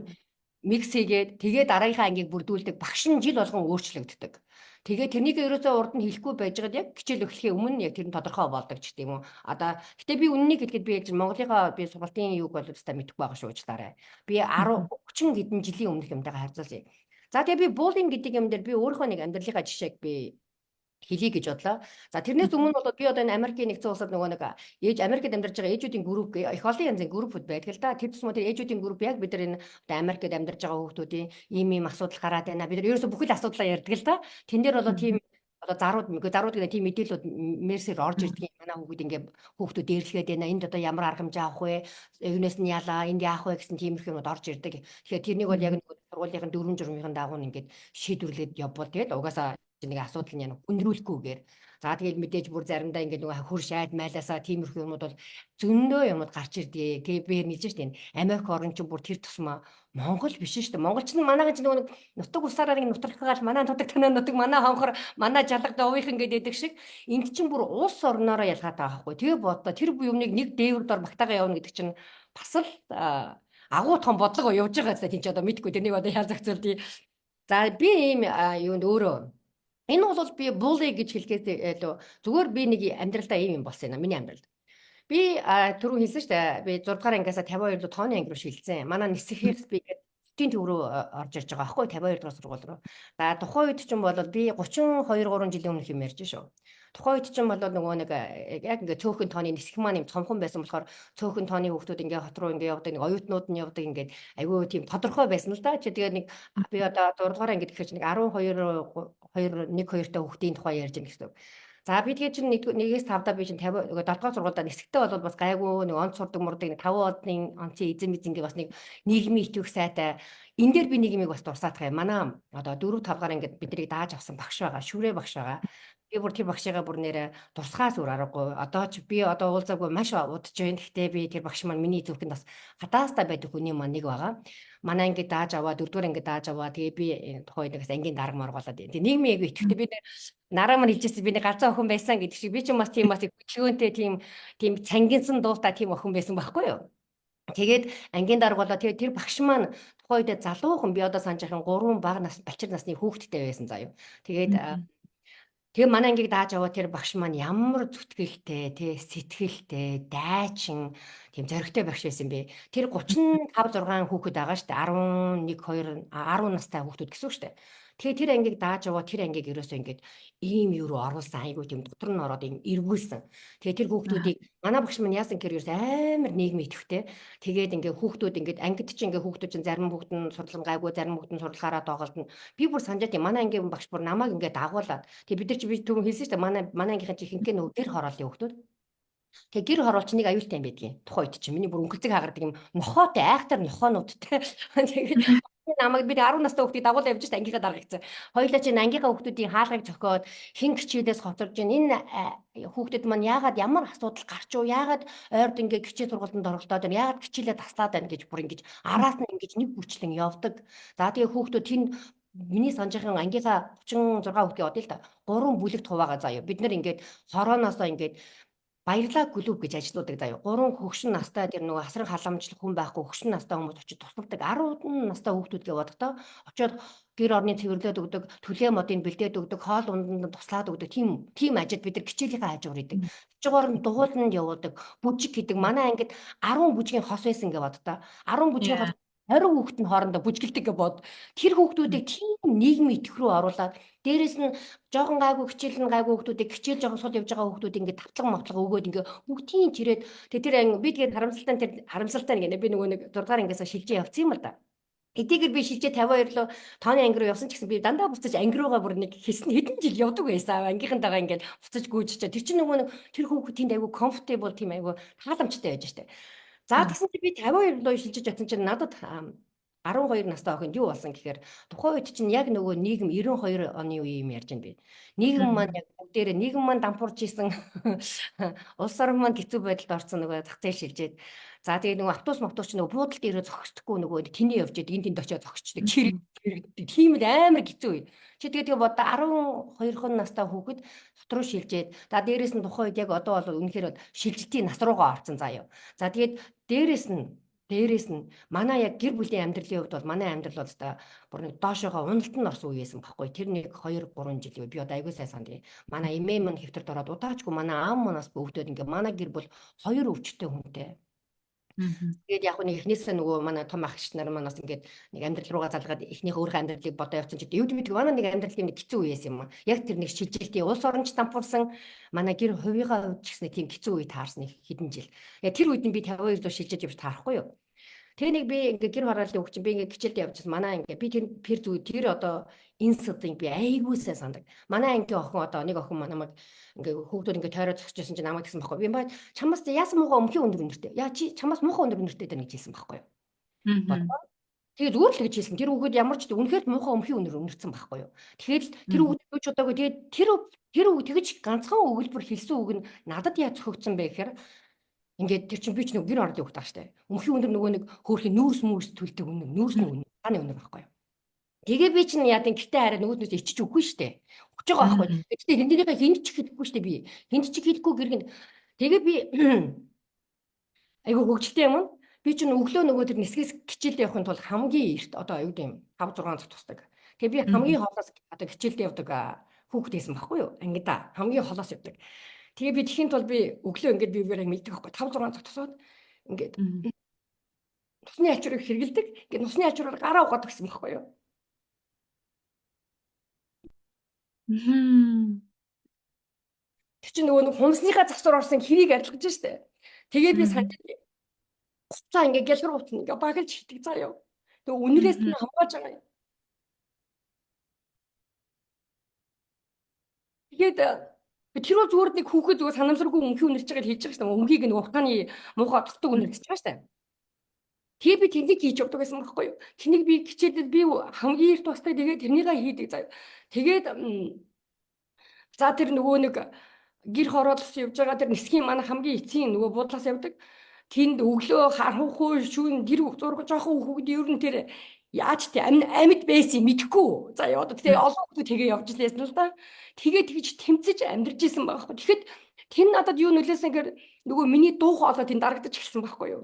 микс хийгээд тэгээ дараагийнхаа ангийг бүрдүүлдэг. Багш нь жил болгон өөрчлөгддөг. Тэгээ тэрнийг ерөөсөө урд нь хэлэхгүй байжгаад яг хичээл эхлэхээ өмнө яг тэр нь тодорхой болдог ч гэдэм үү. Одоо гэтээ би үннийг хэлэхэд би яг Монголынхаа би сургалтын юуг бол өстой мэдэхгүй байгаа шүү уучлаарай. Би 10 30 хэдэн жилийн өмнөх юмтайгаа харьцуулъя. За тэгээ би буллинг гэдэг юм дээр би өөрийнхөө нэг амьдралынхаа жишээг би хэлье гэж бодлоо. За тэрнээс өмнө бол би одоо энэ Америкийн нэгдсэн улсад нөгөө нэг Америкт амьдарч байгаа ээжүүдийн групп их олон янзын группуд байдаг л да. Тэр тусмаа тэр ээжүүдийн групп яг бид нар энэ одоо Америкт амьдарч байгаа хүүхдүүдийн ийм асуудал гараад байна. Бид нар ерөөсө бүхэл асуудлаа ярьдаг л да. Тэн дээр бол тийм одоо зарууд гэдэг тийм мэдээлэлүүд мерсээр орж ирдэг юм. Манай хүүхдүүд дээрлэхэд байна. Энд одоо ямар арга хэмжээ авах вэ? Юунаас нь яалаа? Энд яах вэ гэсэн тиймэрхүү юмуд орж ирдэг. Тэгэхээр тэрнийг бол яг нэг сургуулийн дөрвөн журмын дагуу ингээд шийдвэрлээд явбал тэгээд угаасаа нэг асуудал нь яг хүндрүүлэхгүйгээр за тэгэл мэдээж бүр заримдаа ингээд нөгөө хурш айд майласаа тиймэрхүү юмуд бол зөндөө юмуд гарч ирдэг. Бээр нийлж штэ энэ Америк орн ч бүр тэр тусмаа Монгол биш штэ. Монголч нь манайхан ч нөгөө нутаг усаараа нэг нутаггаал манай нутаг танаа нутаг манай хонхор манай жалгад овийнхан гэдэг шиг энд чинь бүр улс орноороо ялгаатай байгаа байхгүй. Тэгээ бодоо тэр юмныг нэг дээвэр дор багтаага явна гэдэг чинь бас л агуу том бодлого явж байгаа гэсэн тийм ч одоо мэдгүй тэрнийг одоо яа зохицуулъя. За би ийм юунд өөрөө энэ бол би булли гэж хэлгээд зүгээр би нэг амьдралдаа ийм юм болсон юм миний амьдралд. Би түрүү хэлсэн шүү дээ. Би 6 дугаар ангиасаа 52 дэх тооны анги руу шилжсэн. Манай нисэхээс би Төвийн төв рүү орж ирж байгаа байхгүй 52 дугаар сургууль руу. За тухайн үед ч юм бол би 32 3 жилийн өмнөх юм ярьж шүү. Тухайн үед ч юм бол нөгөө нэг яг ингээ цөөхөн тооны нисэх маань юм цомхон байсан болохоор цөөхөн тооны хүүхдүүд ингээ хот руу ингээ явдаг нэг оюутнууд нь явдаг ингээ айгүй тийм тодорхой байсан л да. Чи тэгээд нэг би одоо 6 дугаар анги гэхээр чи нэг 12 1 2 та хүүхдийн тухай ярьж байгаа гэсэн. За би тэгээд чинь 1-ээс 5 би чинь 50 7 дугаар сургуультай нисгтэй бол бас гайгүй нэг онц сурдаг мурдаг 5 одны онцын эзэн ингээ бас нэг нийгмийн итвэх сайтай энэ дээр би нэг юмыг бас дурсаадах юм. Манай одоо 4 5 дугаар ингээд биднийг дааж авсан багш байгаа, шүрээ багш байгаа. Би бүр тэр багшигаа бүр нэрэ тусгаас үр аргагүй. Одоо ч би одоо уулзаагүй маш удаж байна. Гэхдээ би тэр багш маань миний зүрхэнд бас хатаастай байдаг хүний маань нэг байгаа. Манай ангид дааж аваа, дөрөвдүгээр ангид дааж аваа. Тэгээ би тухайн үед ангийн дарга марга болоод. Тэгээ нийгмийн яг итгэвтэй би нараа маань хэлжсэн би нэг галзуу охин байсан гэдэг шиг би ч бас тийм хөдөлгөөнтэй тийм цангинсан дуутай тийм охин байсан байхгүй юу? Тэгээд ангийн дарга болоо тэр багш маань тухайн үед залуухан би одоо санаж байхын 3 бага нас балчир насны хүүхэдтэй байсан заяа. Тэгээд тэгээ манай ангийг дааж аваа тэр багш маань ямар зүтгэлтэй, тэ сэтгэлтэй, дайчин, тийм зоригтой багш байсан бэ. Тэр 35 6 хүүхэд байгаа штэ. 11 2 10 настай хүүхдүүд гэсэн үг штэ. Тэгээ тэр ангийг дааж аваа тэр ангийг ерөөсөө ингээд ийм юу руу оруулсан айгуу тийм дотор нь ороод ийм эргүүлсэн. Тэгээ тэр хүүхдүүдийг манай багш маань яасан гэхээр ерөөс амар нийгмийн идэвхтэй. Тэгээд ингээд хүүхдүүд ингээд ангид чинь ингээд хүүхдүүд чинь зарим хүүхд нь сурлагын гайгүй, зарим хүүхд нь сурлагаараа доголдно. Би бүр санджаа тийм манай ангийн багш бүр намайг ингээд дагуулад. Тэгээ бид нар чи би түрүүн хэлсэн шүү дээ манай ангийнхаа чи хинхээ нөгөө гэр хорооллын хүүхдүүд. Тэгээ гэр хороолч нэг аюултай юм байдгийн. Тухайн үед чи миний бүр өнгөлцөг хагардаг юм нохоотой айхтар нохоонуудтай. Тэгээд намайг би 10 настай хүүхдийг дагуулж явж та ангийнхаа дарга гэсэн. Хоёулаа чи ангийнхаа хүүхдүүдийн хаалгыг зохиод хин хичээлээс хоцорж ийн энэ хүүхдүүд маань яагаад ямар асуудал гарч уу яагаад ойрд ингээ хичээл сургалтанд оролдоод байна яагаад хичээлээ таслаад байна гэж бүр ингэж араас нь ингэж нэг бүрчлэн явдаг. За тэгээ хүүхдүүд тэнд миний санджихын ангийнхаа 36 хүүхдийн одё л та 3 бүлэгт хуваагаа заяа. Бид нар ингээд хорооноосоо ингээд баярлаа клуб гэж ажилладаг заяа. 3 хөгшин настай тэр нөгөө асран халамжлах хүн байхгүй хөгшин настай хүмүүс очиж тусалдаг. 10 настай хүүхдүүд гэж бодохдоо очиод гэр орны цэвэрлээд өгдөг, төлөө модыг бэлдээд өгдөг, хоол унданд туслаад өгдөг. Тийм ажид бид нар хичээлийнхаа хажуур идэг. Хажуугаар нь дууланд явуулдаг. Бүжиг гэдэг манай ангид 10 бүжгийн хос байсан гэж боддоо. 10 бүжгийн хос 20 хүүхэд нь хоорондоо бүжгэлдэг гэж бод. Тэр хүүхдүүдийг тийм нийгмийн итгэх рүү оруулаад дээрэс нь жоохон гайгүй хичээл нь гайгүй хүүхдүүдийг хичээл жоохон сул явж байгаа хүүхдүүд ингээд тавтлага мотлого өгөөд ингээд бүгдийн чирээд тэр би тэгээд харамсалтай нэг би нөгөө нэг 6 дугаар ангиасаа шилжээ явцсан юм л да. Эдгээр би шилжээ 52 руу тооны анги руу явсан ч гэсэн би дандаа буцаж анги руугаа бүр нэг хэдэн жил явдаг байсан. Ангийнхантайгаа ингээд буцаж гүйж чаа. Тэр чинь нөгөө нэг тэр хүүхэд тэнд айгүй comfortable тийм айгүй тааламжтай байж штэ. За тэгсэн чи би 52 руу шилжиж явсан чинь надад 12 настай охинд юу болсон гэхээр тухайн үед чинь яг нөгөө нийгэм 92 оны үе юм ярьж байна би. Нийгэм маань яг бүгдээрээ нийгэм маань дампуурж исэн улс орн маань хэцүү байдалд орсон нөгөө зах зээл шилжээд за тэгээ нөгөө автобус нөгөө буудалд ирээ зогсдоггүй нөгөө тэний явж идэг энд очиод зогсчдаг тийм л амар хэцүү үе. Чи тэгээ бодоо 12 настай хүүхэд дотор руу шилжээд за дээрэс нь тухайн үед яг одоо бол үнэхээр шилжилтийн нас руугаа орсон заяа. За тэгээд дээрэс нь манай яг гэр бүлийн амьдралын хувьд бол манай амьдрал бол та бүр нэг доошоогоо уналтанд орсон үе байсан байхгүй. Тэр нэг 2 3 жил би одоо аягүй сайн санд. Манай эмээ маань хэвтэрд ороод удаачгүй манай аав манаас өвдөд ингээ манай гэр бол 2 өвчтөй хүнтэй. Тэгээд яг нэг эхнээсээ нөгөө манай том ах нар манаас ингээд нэг амьдрал руугаа залгаад эхнийхээ өөрийнхөө амьдралыг бодоо явсан чинь юу гэдэг манай нэг амьдрал нэг хэцүү үеэс юм. Яг тэр нэг шилжилтийн улс оронч дампуурсан манай гэр хувийнхаа хувьд ч гэсэн тийм хэцүү үе таарсан хэдэн жил. Яг тэр үед нь би 52 руу шилжиж явж таарахгүй юу. Тэгээ нэг би ингээ гэр хорооллын хөгч би ингээ хичээлдээ явчихсан. Манай ингээ би тэр одоо инсүүдийг би айгуусаа сандаг. Манай ангийн охин одоо нэг охин намайг ингээ хүүхдүүд ингээ тойроо зогсчихсан чинь намайг гэсэн байхгүй. Би баа чамаас яасан муухай өмхийн өндөр өнөртэй. Яа чи чамаас муухай өндөр өнөртэй дэр гэж хэлсэн байхгүй юу. Тэгээ зүгээр л гэж хэлсэн. Тэр хүүхэд ямар ч үнэхээр муухай өмхийн өнөр өнөрцөн байхгүй юу. Тэгэхээр тэр хүүхэд юу ч удаагүй тэгээд тэр хүүхэд тэгэж ганцхан өгүүлбэр хэлсэн үг нь надад яа зөхөгцсөн бэ гэхээр ингээд тэр чинь би ч нэг гэр оролдын хөх тааш штэ. Өмхийн өндөр нөгөө нэг хөөрхийн нүүрс төлдөг үнэ. Нүүрс нэг үнэ. Таны үнэ байхгүй юу. Тэгээ би чинь яа гэртээ хараад нөгөөдөөс ичиж өгөхгүй штэ. Өгч байгаа байхгүй. Гэхдээ тэнднийхээ хинд ч хэлэхгүй штэ би. Хинд ч хэлэхгүй гэргэнд. Тэгээ би айгу хөвгөлтэй юм. Би чинь өглөө нөгөө тэр нисгээс хичээлд явахын тулд хамгийн эрт одоо аюу дэм 5 6 цаг тусдаг. Тэгээ би хамгийн холоос одоо хичээлд явдаг хүүхдээсэн байхгүй юу. Ангида хамгийн холоос явдаг. Тэгээ би тхийн тул би өглөө ингээд бигээр яг мэддэг байхгүй 5 6 цаг тусаад ингээд нусны ачуурыг хэргэлдэг. Ингээд нусны ачуураар гараа угаадаг гэсэн байхгүй юу. Тэр чинь нөгөө хумсныхаа засвар орсон хэрийг арилгаж штэ. Тэгээ би санаж хуцаа ингээд гэлбэр утна ингээд багалж хитэг заяа. Тэгээ үнэрээс нь хамгааж байгаа юм. Тэгээд тэр бол зүгээр нэг хүүхэд зүгээр санамсаргүй өмхий үнэрч байгаа хийж байгаа шүү дээ. Өмхийг нэг уртааны муухай дутдаг үнэрч байгаа шүү дээ. Тэгээ би тэнийг хийж явдаг байсан байхгүй юу? Тэнийг би хичээлдээ би хамгийн эрт тустай тэгээд тэрнийгээ хийдэг заяа. Тэгээд За тэр нөгөө нэг гэр хороолос явж байгаа тэр нисхийн манай хамгийн эцсийн нөгөө буудлаас явдаг. Тэнд өглөө харахгүй шүүн тэр зураг жоохон хүүхэд ер нь тэр яаж тий амьд байсан мэдэхгүй. За одоо тэгээ олон хүмүүс тэгээ явж лээсэн л да. Тэгээ тэгж тэмцэж амьдарч исэн байхгүй. Тэгэхэд тэн надад юу нөлөөсөн гэхээр нөгөө миний дуу хоолой тэнд дарагдаж эхэлсэн байхгүй юу?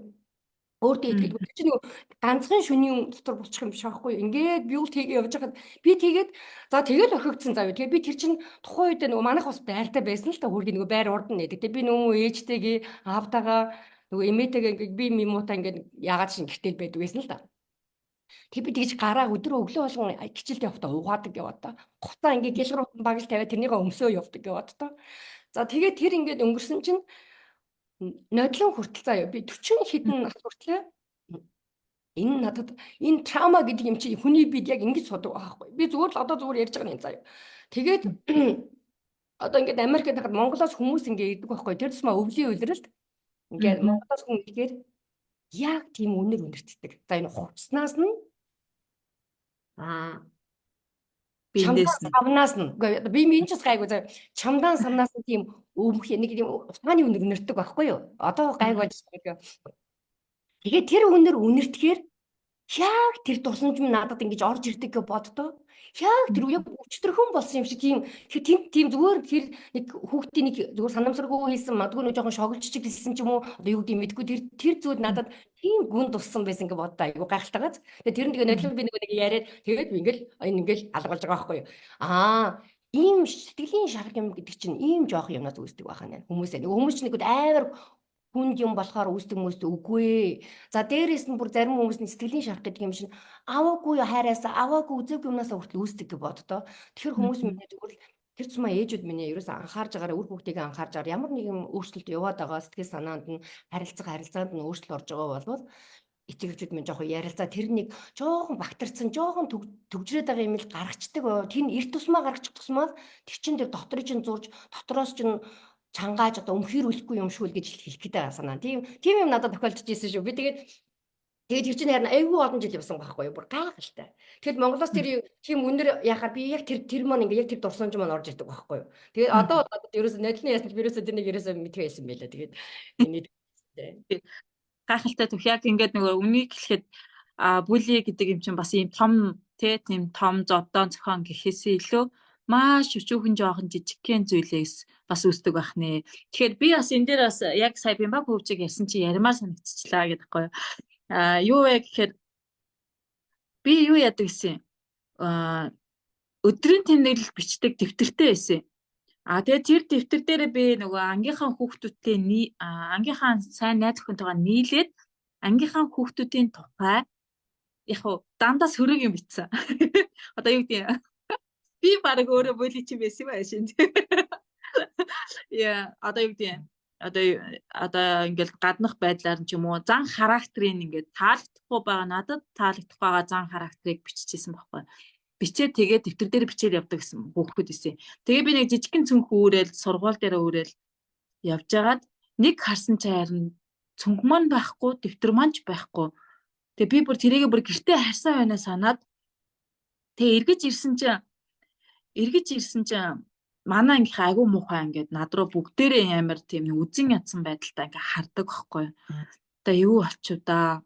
Өөртөө итгэлгүй. Тэр чинь нөгөө ганцхан шөнийн дотор болчих юм биш байхгүй юу? Ингээд би үл тгээ явж байхад би тэгээд за тэгэл орхигдсон заа юу. Тэгээ би тэр чинь тухайн үед нөгөө манайх бас байртай байсан л та хөргийн нөгөө байр урд нь нэдэг. Тэгээ би нөгөө ээжтэйгээ аавтайгаа нөгөө эмээтэйгээ ингээд би мимуутай ингээд ягаад чинь гэртэл байдаг байсан л та. Тэг би тэгж гараа өдрөө өглөө болгон хичээлд явахдаа угаадаг яваад та. Гутаа ингээд гэлгэр багл тавиад тэрнийгээ өмсөө явдаг яваад та. За тэгээд тэр ингээд өнгөрсөн чинь нодлон хүртэл заа юу. Би 40 хэдэн нас хүртлээ энэ надад энэ траума гэдэг юм чи хүний бид яг ингэж судаг байхгүй. Би зүгээр л одоо зүгээр ярьж байгаа юм заа юу. Тэгээд одоо ингээд Америкт хахад Монголоос хүмүүс ингээд идэг байхгүй. Тэр тусмаа өвлийн үйлрэлт ингээд Монголоос хүн идэхээр яг тийм үнээр үнэртдэг. За энэ хувцснаас нь Биндээс нь. савнаас нь би минь ч бас гайгүй заа чамдан савнаас нь тийм өмх нэг тийм усааны үнэр үнэртдэг байхгүй юу? Одоо гайгүй болж байгаа. Тэгээд тэр үнэр үнэртгэхээр яг тэр тусламж минь надад ингэж орж ирдэг гэж боддоо. Яг тэр яг өчтөрхөн болсон юм шиг тийм зүгээр тэр нэг хүүхдийн нэг зүгээр санамсаргүй хийсэн магадгүй нэг жоохон шоглччиг хэлсэн ч юм уу одоо юу гэдэг мэдгүй тэр зүйл надад тийм гүн туссан байсан гэж боддоо айгу гайхалтайгааз. Тэгээд тэр нэг нодлог би нэг яриад тэгээд би ингээл алгуулж байгаа байхгүй юу. Ийм сэтгэлийн шарга юм гэдэг чинь ийм жоох юмнаас үүсдэг байхаа нэ хүмүүсээ. Нэг хүмүүс чинь нэг амар хүнд юм болохоор үүсдэг хүмүүстэй үгүй. За дээрээс нь бүр зарим хүмүүс сэтгэлийн шарах гэдэг юм шин аваагүй хайраасаа аваагүй үзээгүй юмнасаа хүртэл үүсдэг гэж боддоо. Тэгэхээр хүмүүс миний зүгээр тэр цумаа ээжүүд миний ерөөсөө анхаарж байгаараа үр хүүхдийг анхаарж байгаараа ямар нэгэн өөрчлөлт яваад байгаа сэтгэл санаанд нь харилцаанд нь өөрчлөлт орж байгаа болвол эцэгчүүд минь жоохон ярилцаа тэр нэг жоохон багтарсан жоохон төгжрээд байгаа юм л гаргацдаг. Тэр эрт тусмаа гаргачих тусмаа тэр чин тэр доторыг чин зурж дотроос чин чангааж одоо өмхийрүүлэхгүй юм шүү л гэж хэлэх гээд байгаа санаа. Тийм юм надад тохиолдож ирсэн шүү. Би тэгээд тэр чинь харин айгүй олон жил явсан байхгүй юу? Бүр гайхалтай. Тэгэд Монголоос тэр тийм үнэр яхаар би яг тэр маань ингээ яг тэр дурсамж маань орж ирдэг байхгүй юу? Тэгээд одоо ерөөсөө нодлын ясна ерөөсөө тэр нэг ерөөсөө мэдвэ байсан байлаа. Тэгээд энэ гайхалтай түүх яг ингээд нөгөө үнийг хэлэхэд бүли гэдэг юм чинь бас ийм том тийм том зодон зохион гэхээсээ илүү маш өчүүхэн жоохон жижигхэн зүйлээс бас үүсдэг байх нэ. Тэгэхээр би бас энэ дээр бас яг сая Бимба Пөвчиг ярьсан чи ярмаар санагдчихлаа гэдэг байхгүй юу. Юу вэ гэхээр би юу яадаг гэсэн өдрийн тэмдэглэл бичдэг дэвтэртэй байсан. Тэгээд тэр дэвтэр дээр би нөгөө ангийнхаа хүүхдүүдтэй ангийнхаа сайн найз охинтойгоо нийлээд ангийнхаа хүүхдүүдийн тухай яг хуу дандаа сөрөг юм бичсэн. Одоо юу гэдэг би баг өөрөө боли чи байсан байх шин. Яа, одоо юу гэдэг одоо ингээл гаднах байдлаар ч юм уу зан характерыг ингээд таалагдахгүй байгаа надад таалагдах байгаа зан характерыг биччихсэн байхгүй. Бичээ тэгээд дэвтэр дээр бичээд явдаг гэсэн хүүхдүүд исэн. Тэгээ би нэг жижигхэн цүнх үүрэл сургууль дээр үүрэл явж байгаад нэг харсан чайрн цүнх маань байхгүй, дэвтэр маань ч байхгүй. Тэгээ би бүр тэрийгэ бүр гэртээ харсан байна санаад тэгээ эргэж ирсэн чинь манай ангийнх айгүй муухай ингээд над руу бүгдээрээ амар тийм үзэн ядсан байдалтай ингээд хардаг байхгүй. Одоо юу болчихв да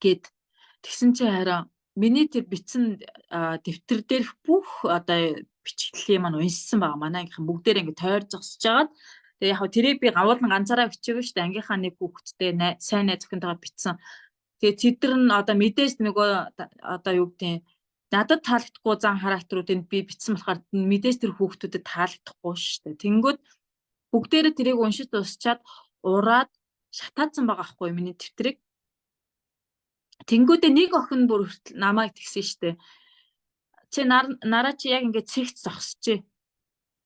гэд тэгсэн чинь хараа миний тэр бичсэн дэвтэр дээрх бүх одоо бичгэлээ маань уншсан байгаа. Манай ангийнхан бүгдээрээ ингээд тойр зогсож байгаад тэгээ яг тэрийг би гавуулан ганцаараа бичээгүй шүү дээ. Ангийнхаа нэг хүүхэдтэй сайн найз охинтойгоо бичсэн. Тэгээ тэдэр нь одоо мэдээж нөгөө одоо юу гэдэг надад таалагдахгүй зан характеруудыг би бичсэн болохоор мэдээж тэр хүүхдүүдэд таалагдахгүй шүү дээ. Тэнгүүд бүгдээрээ тэрийг уншиж дуусчаад ураад шатаадсан байгаа байхгүй миний дэвтрийг. Тэнгүүдээ нэг охин бүр хүртэл намайг тэгсэн шүү дээ. Чи нараа чи яг ингээд цэгц зогсчээ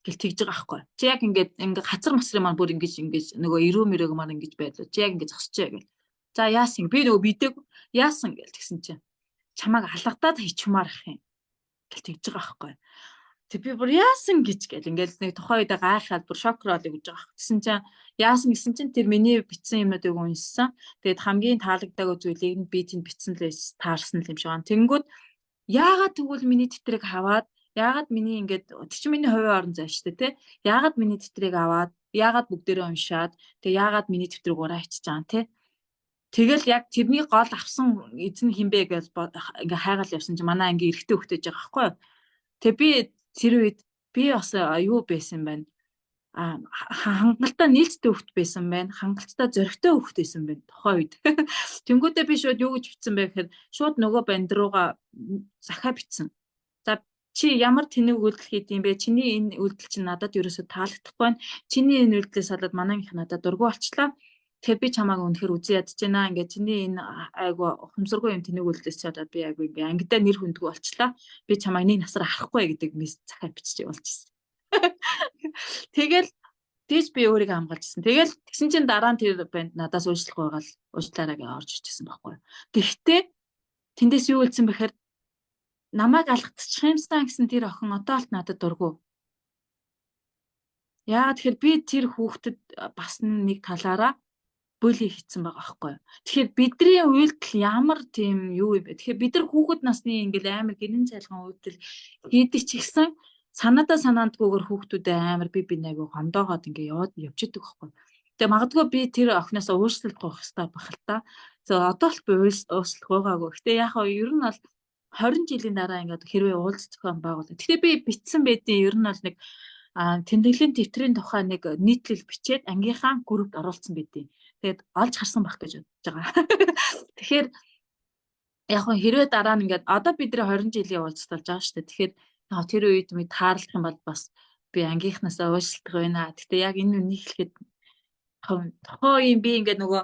гэл тэгж байгаа байхгүй. Чи яг ингээд хацар масрын маань бүр ингэж нөгөө өрөө мөрөөг маань ингэж байдлаа. Чи яг ингэж зогсчээ гэл. За яасан би нөгөө бидэг яасан гэл тэгсэн чинь чамайг алгадаад хийчмаар ах юм гэл тэгж байгаа байхгүй. Тэг би бүр яасан гэж гэл ингээл нэг тухайн үед гайхаад бүр шокрол гэж байгаа. Тэгсэн чинь яасан гэсэн чинь тэр миний бичсэн юмнуудыг уншсан. Тэгээд хамгийн таалагдаагүй зүйлийг нь би тэнд бичсэн л таарсан юм шиг байна. Тэнгүүд яагаад тэгвэл миний дэвтрийг хаваад яагаад миний ингээд тэр чинь миний хувийн орон зай шүү дээ тий. Яагаад миний дэвтрийг аваад яагаад бүгдээрээ уншаад тэгээ яагаад миний дэвтрийг ураачихж байгаа тий. Тэгэл яг тэрний гол авсан эзэн хинбэ гэж ингээ хайгаал явсан чинь манай анги эрэгтэй хөхтөж байгаа байхгүй юу. Тэгээ би тэр үед би бас юу байсан байна. Хангалттай нийлцтэй хөхт байсан байна. Хангалттай зөрөгтэй хөхт байсан байна тухайн үед. Тэнгүүдээ би шууд юу гэж бичсэн бэ гэхээр шууд нөгөө банд руугаа захаа бичсэн. За чи ямар тэнэг үйлдэл хийд юм бэ? Чиний энэ үйлдэл чинь надад ерөөсө таалагдахгүй байна. Чиний энэ үйлдэлээс болоод манайх надад дургу болчлаа. Тэгэхээр би чамааг үнэхээр үзэн ядж байна. Ингээд чиний энэ айгу ухамсаргүй юм тэнэг үйлдэлээс чадаад би айгу ингээ ангидаа нэр хүндгүй болчлаа. Би чамааг нэг насаар харахгүй гэдэг мессеж захаа бичиж явуулчихсан. Тэгэл тийж би өөрийгөө хамгаалжсэн. Тэгэл тэгсэн чинь дараа нь тэр банд надаас уучлах байгаал уучлаарай гэж орж ирчихсэн байхгүй. Гэхдээ тэндээс юу хэлсэн бэхээр намайг алгадчих юмсан гэсэн тэр охин одоо алт надад дургу. Яагаад тэгэхээр би тэр хүүхдэд бас нэг талаараа бүли хийцэн байгаа байхгүй. Тэгэхээр бидний үйлдэл ямар тийм юу юм бэ? Тэгэхээр бид нар хүүхэд насны ингээл амар гинэн цайлган үйлдэл хийдэг ч ихсэн санаадаа санаандгүйгээр хүүхдүүдэд амар би айгу гомдоогоод ингээ явж идэг байхгүй. Тэгээ магадгүй би тэр охиноос уучлалт гуйх хэрэгтэй байх л та. Одоо л би уучлалт гуйгаагүй. Гэтэ яг нь ер нь бол 20 жилийн дараа ингээд хэрвээ уулз зохион байгуулах. Гэтэ би бичсэн байдیں۔ Ер нь бол нэг тэмдэглэлийн дэвтрийн тухай нэг нийтлэл бичээд ангийнхаа группт оруулсан байдیں۔ Тэгээд олж харсан байх гэж бодож байгаа. Тэгэхээр яг нь хэрвээ дараа нь ингээд одоо бид нэр 20 жилийн уулзталж байгаа шүү дээ. Тэгэхээр тэр үед ми таарлах юм бол бас би ангийнхнаасаа уучлалт гуйна. Гэтэ яг энэ үнийг хэлэхэд тохоо юм би ингээд нөгөө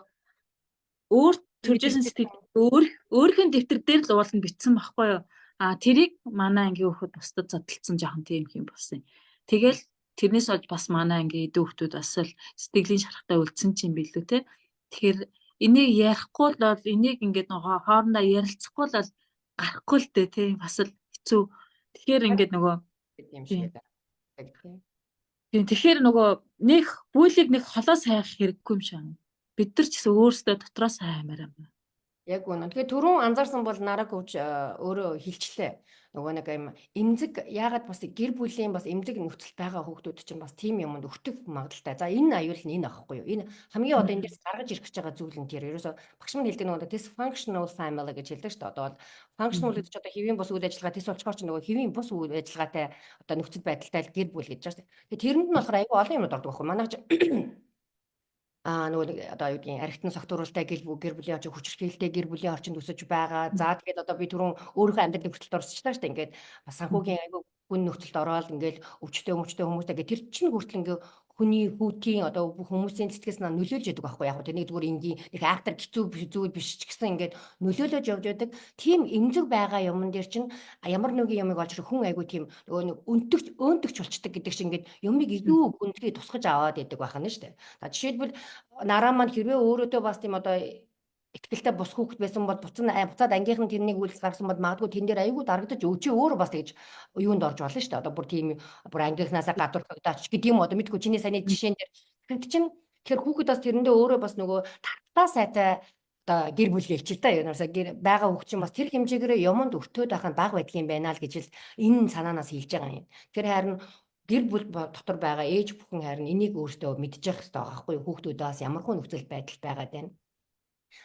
өөр төржсэн сэтгэл өөрхөн дэвтэр дээр л ууланд бичсэн байхгүй юу. Тэрийг манай ангийн хүүхэд бусдад задлцсан жоохон тийм юм болсон. Тэгэл тэрнээс олж бас манай ангийн эдүү хүүхдүүд бас л сэтгэлийн шарахтай үлдсэн чинь билүү те. Тэгэхээр энийг ярихгүй л бол энийг ингээд нөгөө хоорондоо ярилцахгүй л бол гарахгүй л дээ те. Бас л хэцүү. Тэгэхээр ингээд нөгөө юм шиг байна. Тийм тэгэхээр нөгөө нэг бүлийг нэг холоос хайх хэрэггүй юм шиг. Бид нар ч гэсэн өөрсдөө дотроос хаймаар юм. Яг үнэ. Тэгэхээр түрүүн анзаарсан бол нараа коуч өөрөө хэлчлээ. Нөгөө нэг юм эмзэг яагаад бас гэр бүлийн бас эмзэг нөхцөл байгаа хүүхдүүд чинь бас тийм юмд өртөх магадaltaй. За энэ аюул нь энэ ахгүй юу? Энэ хамгийн одоо энэ дээрс гаргаж ирэх гэж байгаа зүйл нь тэр. Ерөөсө багш минь хэлдэг нөгөө dysfunctional family гэж хэлдэг шүү дээ. Одоо бол functional гэдэг чинь одоо хэвийн бус үйл ажиллагаа тэс болчгоор чинь нөгөө хэвийн бус үйл ажиллагаатай одоо нөхцөл байдалтай гэр бүл гэж байгаа шүү дээ. Тэгээ тэрэнд нь болохоор аюул олон юмуд ордог байхгүй. Манайч нөгөө одоо юу гэдгийг архитектон согтууруултай гэр бүлийн орчин хүчирхийлэлтэй гэр бүлийн орчинд өсөж байгаа. За тэгээд одоо би түрүүн өөрийнхөө амьдралын нөхцөлд орсчлаа шүү дээ. Ингээд бас санхүүгийн аягүй гүн нөхцөлд ороод ингээд өвчтөе хүмүүстэй ингээд тэр чинь хүртэл ингээд хүний хүүтийн одоо хүмүүсийн цэцгээс нөлөөлж яадаг байхгүй яг тэрнийг зүгээр энгийн их актер хэцүү биш ч гэсэн ингээд нөлөөлөж явж байдаг. Тийм эмзэг байгаа юмн дээр чинь ямар нэгэн юмыг олж хүн айгүй тийм нөгөө өнтөгч болчдаг гэдэг чинь ингээд юмыг илүү гүнзгий тусгаж аваад яадаг байх нь шүү дээ. За жишээлбэл нараа маань хэрвээ өөрөөдөө бас тийм одоо ихтгэлтэй бус хүүхэд байсан бол буцаад ангийнхан тэрнийг үйлс гаргасан бол магадгүй тэн дээр аягүй дарагдаж өвчөө өөрөө бас тэгж юунд орж болно шүү дээ. Одоо бүр тийм бүр ангийнхнаасаа гадуурхагдаач гэдэг юм одоо мэдгүй чиний саяны жишээн дээр тэгэд чинь тэгэхээр хүүхэд бас тэрэндээ өөрөө бас нөгөө тартаа сайтай одоо гэр бүл гэлч л да юунаас гэр байгаа хүүхэд чинь бас тэр хэмжээгээр юмд өртөөд байх нь бага байдаг юм байна л гэж л энэ санаанаас хэлж байгаа юм. Тэгэхээр харин гэр бүл дотор байгаа ээж бүхэн харин энийг өөртөө мэдчих хэрэгтэй байгаа байхгүй юу? Хүүхдүүдээс ямархуу нөхцөл байдал байгаад байна.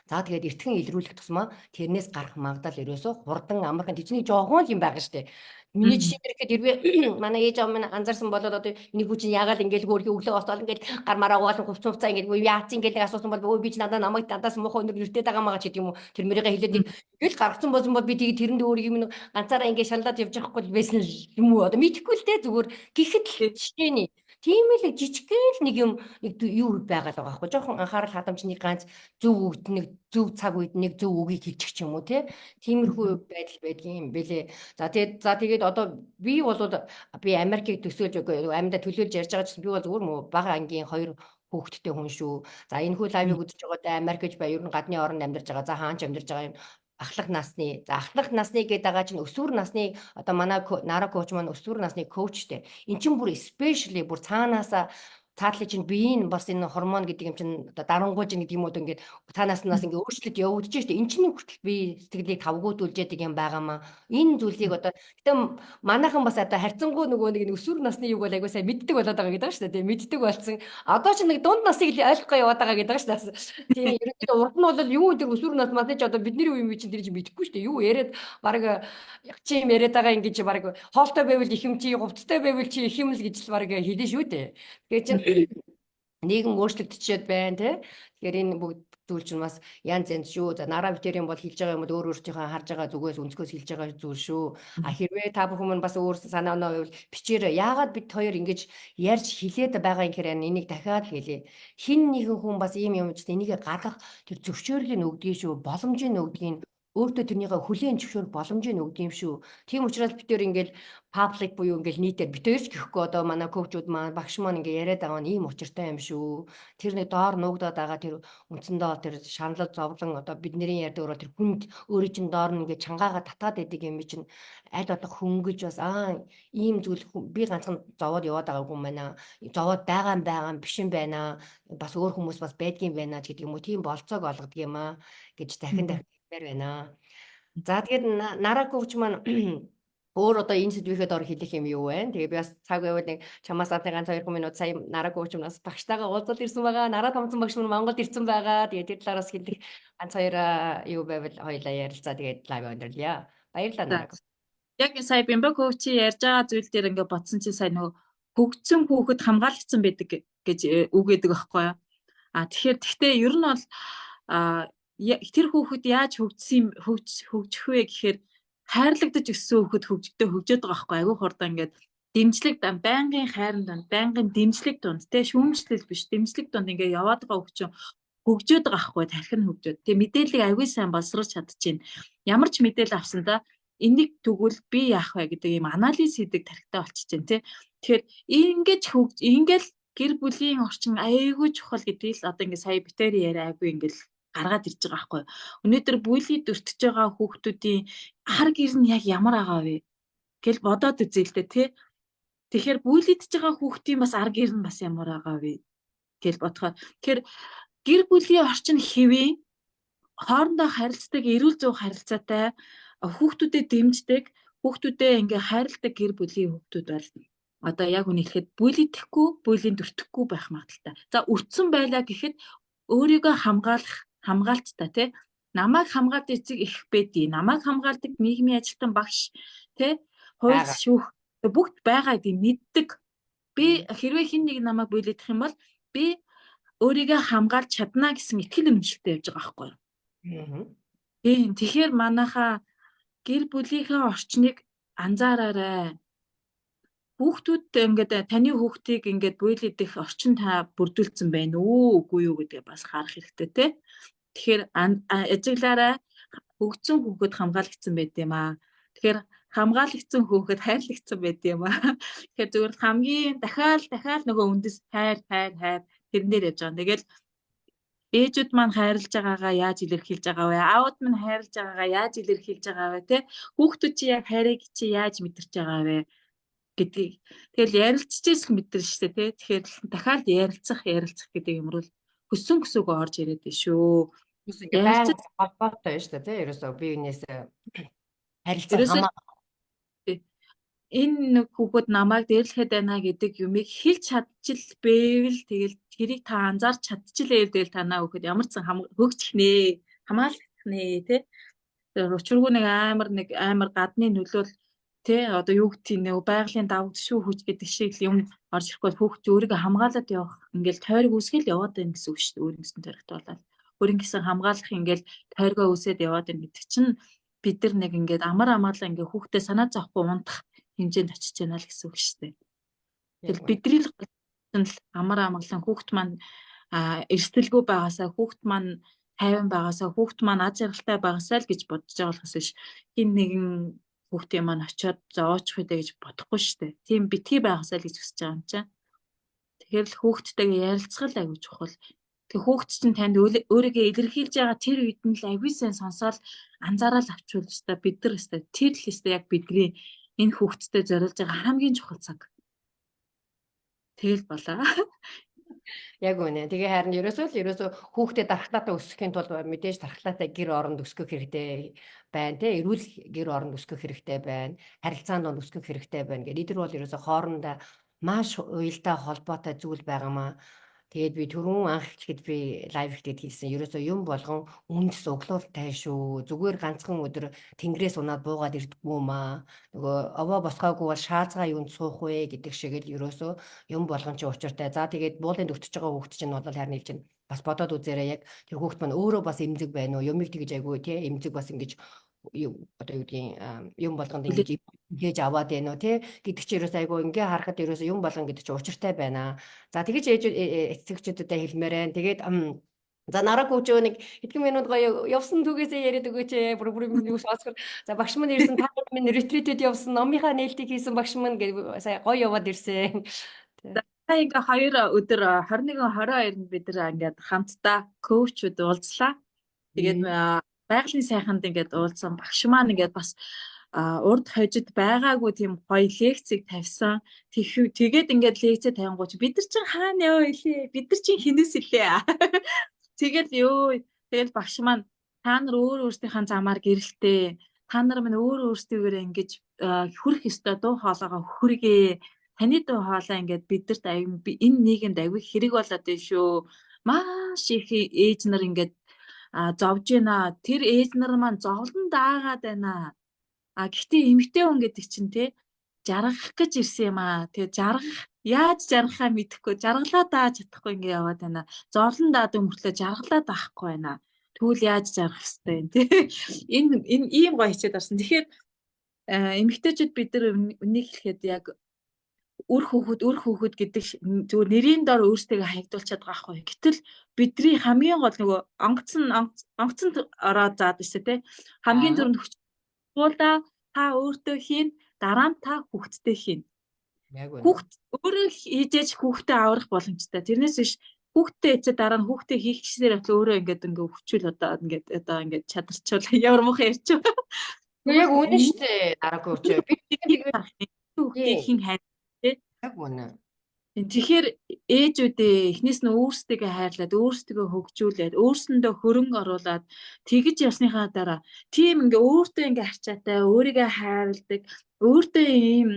За тэгээд эртхэн илрүүлэх тусмаа тэрнээс гарах магадлал ерөөсөө хурдан амархан тийчний жоохон юм байгаа штэ. Миний жишээ дэрхэд хэрвээ манай ээж аав минь анзаарсан болоод одоо миний хүүчин яагаад ингээл хөөрхи өглөө остол ингээд гармаараа угаалan хувцаа ингээд яац ингээд асуусан бол өө би ч надаа намайг дандаас муухай өнөр иртээд байгаа маа ч гэдэг юм уу. Тэр мөрийгээ хэлээд ингээл гаргацсан болсон бол би тэгээд тэрэнд өөрийг минь ганцаараа ингээд шалаад явж байхгүй байсан юм уу. Одоо мэдэхгүй л те зүгээр гэхэд л жишээний тийм л жижигхэн л нэг юм юу байгаад байгаа байхгүй. Жохон анхаарал хадамжны ганц зөв үед нэг зөв цаг үед нэг зөв үгийг хэлчих ч юм уу те. Тиймэрхүү байдал байдгийн юм бэлээ. За тэгээд одоо би Америкийг төсөөлж амьдаа төлөөлж ярьж байгаа чинь би бол зүгээр бага ангийн 2 хүүхэдтэй хүн шүү. За энэ хүү лайвыг үзэж байгаадаа Америк гэж бай ер нь гадны оронд амьдарч байгаа. За хаанч амьдарч байгаа юм. Ахлах насны гэдэг байгаа чинь өсвөр насны одоо манай нараа коуч маань өсвөр насны коучтэй. Эн чинь бүр especially бүр цаанаасаа цаатлын чинь биеийн бас энэ гормон гэдэг юм чинь одоо дарангуйж гэдэг юм уу ингээд танаас ингээд өөрчлөлт явагдаж штэ энэ чинь хүртэл би сэтгэлийг тавгуудуулж яадаг юм байгаамаа энэ зүйлийг одоо гэтээ манайхан бас одоо харьцангуй нөгөө нэг өсвөр насны юг бол айгуу сайн мэддэг болоод байгаа гэдэг шүү дээ тийм мэддэг болсон одоо ч нэг дунд насыг ойлгохгүй яваад байгаа гэдэг шүү дээ тийм ерөнхийдөө урд нь бол юу гэдэг өсвөр нас мадаж одоо бидний үе юм чинь тэр чинь мэдэхгүй шүү дээ юу яриад баг яг чи юм яриад байгаа ингэж баг хоолтой байвал их юм чи говцтой байвал чи их юм л гэж л баг хэлэн шүү дээ. Тэгээд чинь нийгэм өөрчлөгдөж байна тий. Тэгэхээр энэ бүгд зүйл чинь бас янз янз шүү. За нараа битэрийн бол хэлж байгаа юм бол өөртөөхөө харж байгаа зүгээс өнцгөөс хэлж байгаа зүйл шүү. А хэрвээ та бүхэн маань бас өөр санаа оноо байвал бичээрэй. Яагаад бид хоёр ингэж ярьж хэлээд байгаа юм гэхээр энийг дахиад хэлье. Хин нэгэн хүн бас ийм юм ч энийг гаргах тэр зөвшөөрлийг өгдөг шүү. Боломжийг өгдөг өөртөө тэрнийгээ хүлээн зөвшөөрөх боломжийг өгдөг юм шүү. Тийм учраас бид тээр ингээл паблик буюу ингээл нийтээр бид хоёрч гэхгүй одоо манай коучуд маань багш маань ингээ яриад байгаа нь ийм учиртай юм шүү. Тэр нэг доор нуугдаад байгаа тэр үндсэндээ тэр шаналл зовлон одоо бидний ярьдаг өөрөө тэр хүнд өөрийн чинь доор нь ингээ чангаага татаад байдаг юм чинь аль болох хөнгөж бас ийм зүйл би ганцхан зовоод яваад байгаагүй юм байна. Зовоод байгаа юм биш юм байна. Бас өөр хүмүүс бас байдгийн байна ч гэдэг юм уу тийм болцоог олгодог юм аа гэж дахин байна. За тэгээд нараа коуч маань өөр одоо энэ сэдвийнхээ дор хэлэх юм юу вэ? Тэгээ би бас цаг байвал нэг чамаас ганц 2 минут сая нараа коуч манаас багштайгаа уулзаад ирсэн байгаа. Нараа томцсон багш маань Монголд ирсэн байгаа. Тэгээ тэр талаараас хэлэх ганц 2 юу байвал хоёлаа ярилцаа тэгээд лайв өндөрлөе. Баярлалаа нараа. Яг сая Бямба коучи ярьж байгаа зүйл дээр ингээ бодсон чи сая нөгөө хөгжсөн хүүхэд хамгаалагдсан байдаг гэж үг гэдэг байхгүй юу? Тэгэхээр ер нь бол тэр хүүхэд яаж хөгжих вэ гэхээр хайрлагдаж өссөн хүүхэд хөгжөөд байгаа байхгүй айгүй хурдан ингээд дэмжлэг байнгын хайранд байнгын дэмжлэг дунд те шүүмжлэл биш дэмжлэг дунд ингээд яваад байгаа хөгжөөд байгаа байхгүй тархин хөгжөөд тэгээ мэдээллийг айгүй сайн боловсруулж чадчихээн ямар ч мэдээлэл авсандаа энийг тэгвэл би яах вэ гэдэг ийм анализ хийдэг тархитай болчихжээ те тэгэхээр ингээл гэр бүлийн орчин айгүй чухал гэдгийг л одоо ингээд сая битээр яриа айгүй ингээд гаргаад ирж байгаа байхгүй. Өнөөдөр бүлий дөртөж байгаа хүүхдүүдийн ар гэр нь яг ямар байгаа вэ гэж бодоод үзье л дээ тий. Тэгэхээр бүлийдж байгаа хүүхдийн бас ар гэр нь бас ямар байгаа вэ гэж бодохоор тэгэхээр гэр бүлийн орчин хэвээ хоорондоо харилцдаг эрүүл зүй харилцаатай хүүхдүүдэд дэмждэг хүүхдүүдэд ингээ хайрладаг гэр бүлийн хүүхдүүд бол одоо яг үнэхээр бүлийдэхгүй бүлийн дөртөхгүй байх магадaltaй. За өртсөн байлаа гэхэд өөрийгөө хамгаалттай тий намайг хамгаалдаг эцэг их бэдий намайг хамгаалдаг нийгмийн ажилтан багш тий хууль шүүх бүгд байгаа гэдэг мэддэг би хэрвээ хин нэг намайг бүлээх юм бол би өөрийгөө хамгаалж чадна гэсэн итгэл үнэмшилтэй явж байгаа байхгүй юу тийм тэгэхээр манайхаа гэр бүлийнхээ орчныг анзаараарай хүүхдүүд ингээд таны хүүхдийг ингээд бүлэдэх орчин та бүрдүүлсэн байна уу үгүй юу гэдгээ бас харах хэрэгтэй тий тэгэхээр ажиглаараа хөгжсөн хүүхэд хамгаалагдсан байт юм аа тэгэхээр хамгаалагдсан хүүхэд хайрлагдсан байт юм аа тэгэхээр зөвхөн хамгийн дахиад нөгөө үндэс хайр тэрэн дээр явж байгаа. Тэгэл ээжүүд маань хайрлаж байгаагаа яаж илэрхийлж байгаа вэ? Аауд маань хайрлаж байгаагаа яаж илэрхийлж байгаа вэ? Тэ хүүхдүүд чи яг хайрыг чи яаж мэдэрч байгаа вэ? Гэдгийг тэгэл ярилцчихээс л мэдэрнэ шүү дээ тий. Тэгэхээр дахиад ярилцах гэдэг юм бол хөсөөгөө орж ирээд байна шүү. Ярилцах холбоотой шүү дээ тий. Ерөөсөө биенээс харилцах энэ нэг хүүхэд намайг дээрлэхэд байна гэдэг юмыг хэлж чадчихвэл тэгэл тэрийг та анзаарч чадчихлээ танаа хүүхэд ямар ч хөгжих нэ хамгаалах нэ тий. Учиргүй нэг амар гадны нөлөөл тий одоо юу гэдэг нэг байгалийн давуу төшөө хүч гэдэг шиг юм орж ирэхгүй хүүхд өөрийгөө хамгаалаад явах ингээл тойрог үсгэл яваад байна гэсэн үг шүү дээ. Өөрийн гэсэн тойрогт болоод өөрийн гэсэн хамгаалах ингээл тойргоо үсээд яваад байна гэдэг чинь бид нар нэг ингээд амар амгаалаа ингээ хүүхдээ санаа зовхгүй унтах хэмжээнд очиж байна л гэсэн үг шүү дээ. Тэгэл бидний л амар амгалан хүүхд маань эрсдэлгүй байгаасаа хүүхд маань тайван байгаасаа хүүхд маань аз жаргалтай байгаасаа л гэж бодож байгаа болохоос биш хин нэгэн хүүхдийн маань очиод зоочих үедээ гэж бодохгүй шүү дээ. Тийм битгий байгаасаа л гэж хүсэж байгаа юм чинь. Тэгэхээр л хүүхдтэйгээ ярилцгал аягүй чухал. Тэг хүүхд чинь танд өөрийгөө илэрхийлж байгаа тэр үед нь л аягүй сайн сонсоод анзаараад авчвал өстой бид нар өстой тэр л өстой яг бидний энэ хүүхдтэй зориулж байгаа хамгийн чухал цаг. Тэгэл болоо. Яг үнэ. Тэгээ харин ерөөсөө хүүхдэд дархлаатай өсөхийн тулд мэдээж дархлаатай гэр оронд өсгөх хэрэгтэй байна те. Эрүүл гэр оронд өсгөх хэрэгтэй байна. Харилцаанд өсгөх хэрэгтэй байна гэдэг. Эдгээр бол ерөөсөө хоорондоо маш уялдаа холбоотой зүйл байгаамаа. Тэгээд би түрүүн анх ихэд би лайв ихэд хэлсэн. Ерөөсөө юм болгон үндэс углуултай шүү. Зүгээр ганцхан өдөр тэнгэрээс унаад буугаад ирдэггүй юм аа. Нөгөө овоо босгоогүй бол шаазгаа юунд суух вэ гэдэг шиг л ерөөсөө юм болгон чи учиртай. За тэгээд бууланд өвтөж байгаа хүүхд чинь бол харин хэлж чинь бас бодоод үзээрэй яг тэр хүүхд маань өөрөө бас эмзэг байна уу? Юмыг тэгж айгүй тий эмзэг бас ингэж одоо юу гэдгийг юм болгонд ингэж хийж аваад байна уу тий гэдэг чи ерөөс айгүй ингээ харахад ерөөс юм болгон гэдэг чи учиртай байна. За тэгэж эцэгчүүдэд хэлмээр байна. Тэгээд за нараг хөгжөө нэг хэдхэн минут гоё явсан түгээсээ яриад өгөөч бүр юу сонсгор. За багш мань ирсэн та минь ретритэд явсан номынхаа нээлтийг хийсэн багш мань гэж сая гоё яваад ирсэн. Та ингээ 2 өдөр 21 22-нд бид нар ингээд хамтдаа коучуд уулзлаа. Тэгээд байгалийн сайханд ингээд уулзсан багш маань ингээд бас урд хожид байгаагүй тийм гоё лекцийг тавьсан. Тэгээд ингээд лекцээ тавингууч бид нар чинь хаана яваа илээ? Бид нар чинь хинээс илээ? Тэгээд тэгэл багш маань та нар өөрсдийнхээ замаар гэрэлтэй. Та нар минь өөрсдийгөө ингэж хүрэх ёстой дуу хоолойгоо хүргээ. Таны дуу хоолой ингээд бидэрт энэ нийгэмд аягүй хэрэг болоод байна шүү. Маш их ээж нар ингээд зовж байна. Тэр ээж нар маань зовлон даагаад байна. Гэхдээ эмэгтэй хүн гэдэг чинь те жаргах гэж ирсэн юм аа. Тэгээ яаж жаргахаа мэдэхгүй, жаргалаа дааж чадахгүй ингээ яваад байна. Зовлон даад өмөртлөө жаргалаа даахгүй байна. Тэгвэл яаж жаргах хэвтэй юм те. Энэ ийм гоё хичээд орсон. Тэгэхээр эмэгтэйчүүд бид нар үнийг хэлэхэд яг үр хүүхэд гэдэг зүгээр нэрийн дор өөрсдөө хаягдуулчихад байгаа хгүй. Гэтэл бидний хамгийн гол нөгөө онгоцон ороод заад ирсэ те. Хамгийн түрүүнд хүчруулаа та өөртөө хийн, дараа нь та хүүхдтэй хийн. Хүүхд өөрөө хийжээж хүүхдээ аврах боломжтой. Тэрнээс биш хүүхдээ эцээ дараа нь хүүхдээ хийх гэсээр автал өөрөө ингээд хүчүүл одоо ингээд чадарчвал ямар муухай ярьчих. Яг үнэн шүү дээ. Нараг хөгжөө. Би хүүхдээ хийн хайр те. Яг үнэ. Тэгэхээр ээжүүдээ эхнээс нь өөрсдөө хайрлаад, өөрсдөө хөгжүүлээд, өөрсөндөө хөрөнгө оруулаад тэгж явсныхаа дараа тийм ингээ өөртөө ингээ арчаатай, өөрийгөө хайрладаг, өөртөө ийм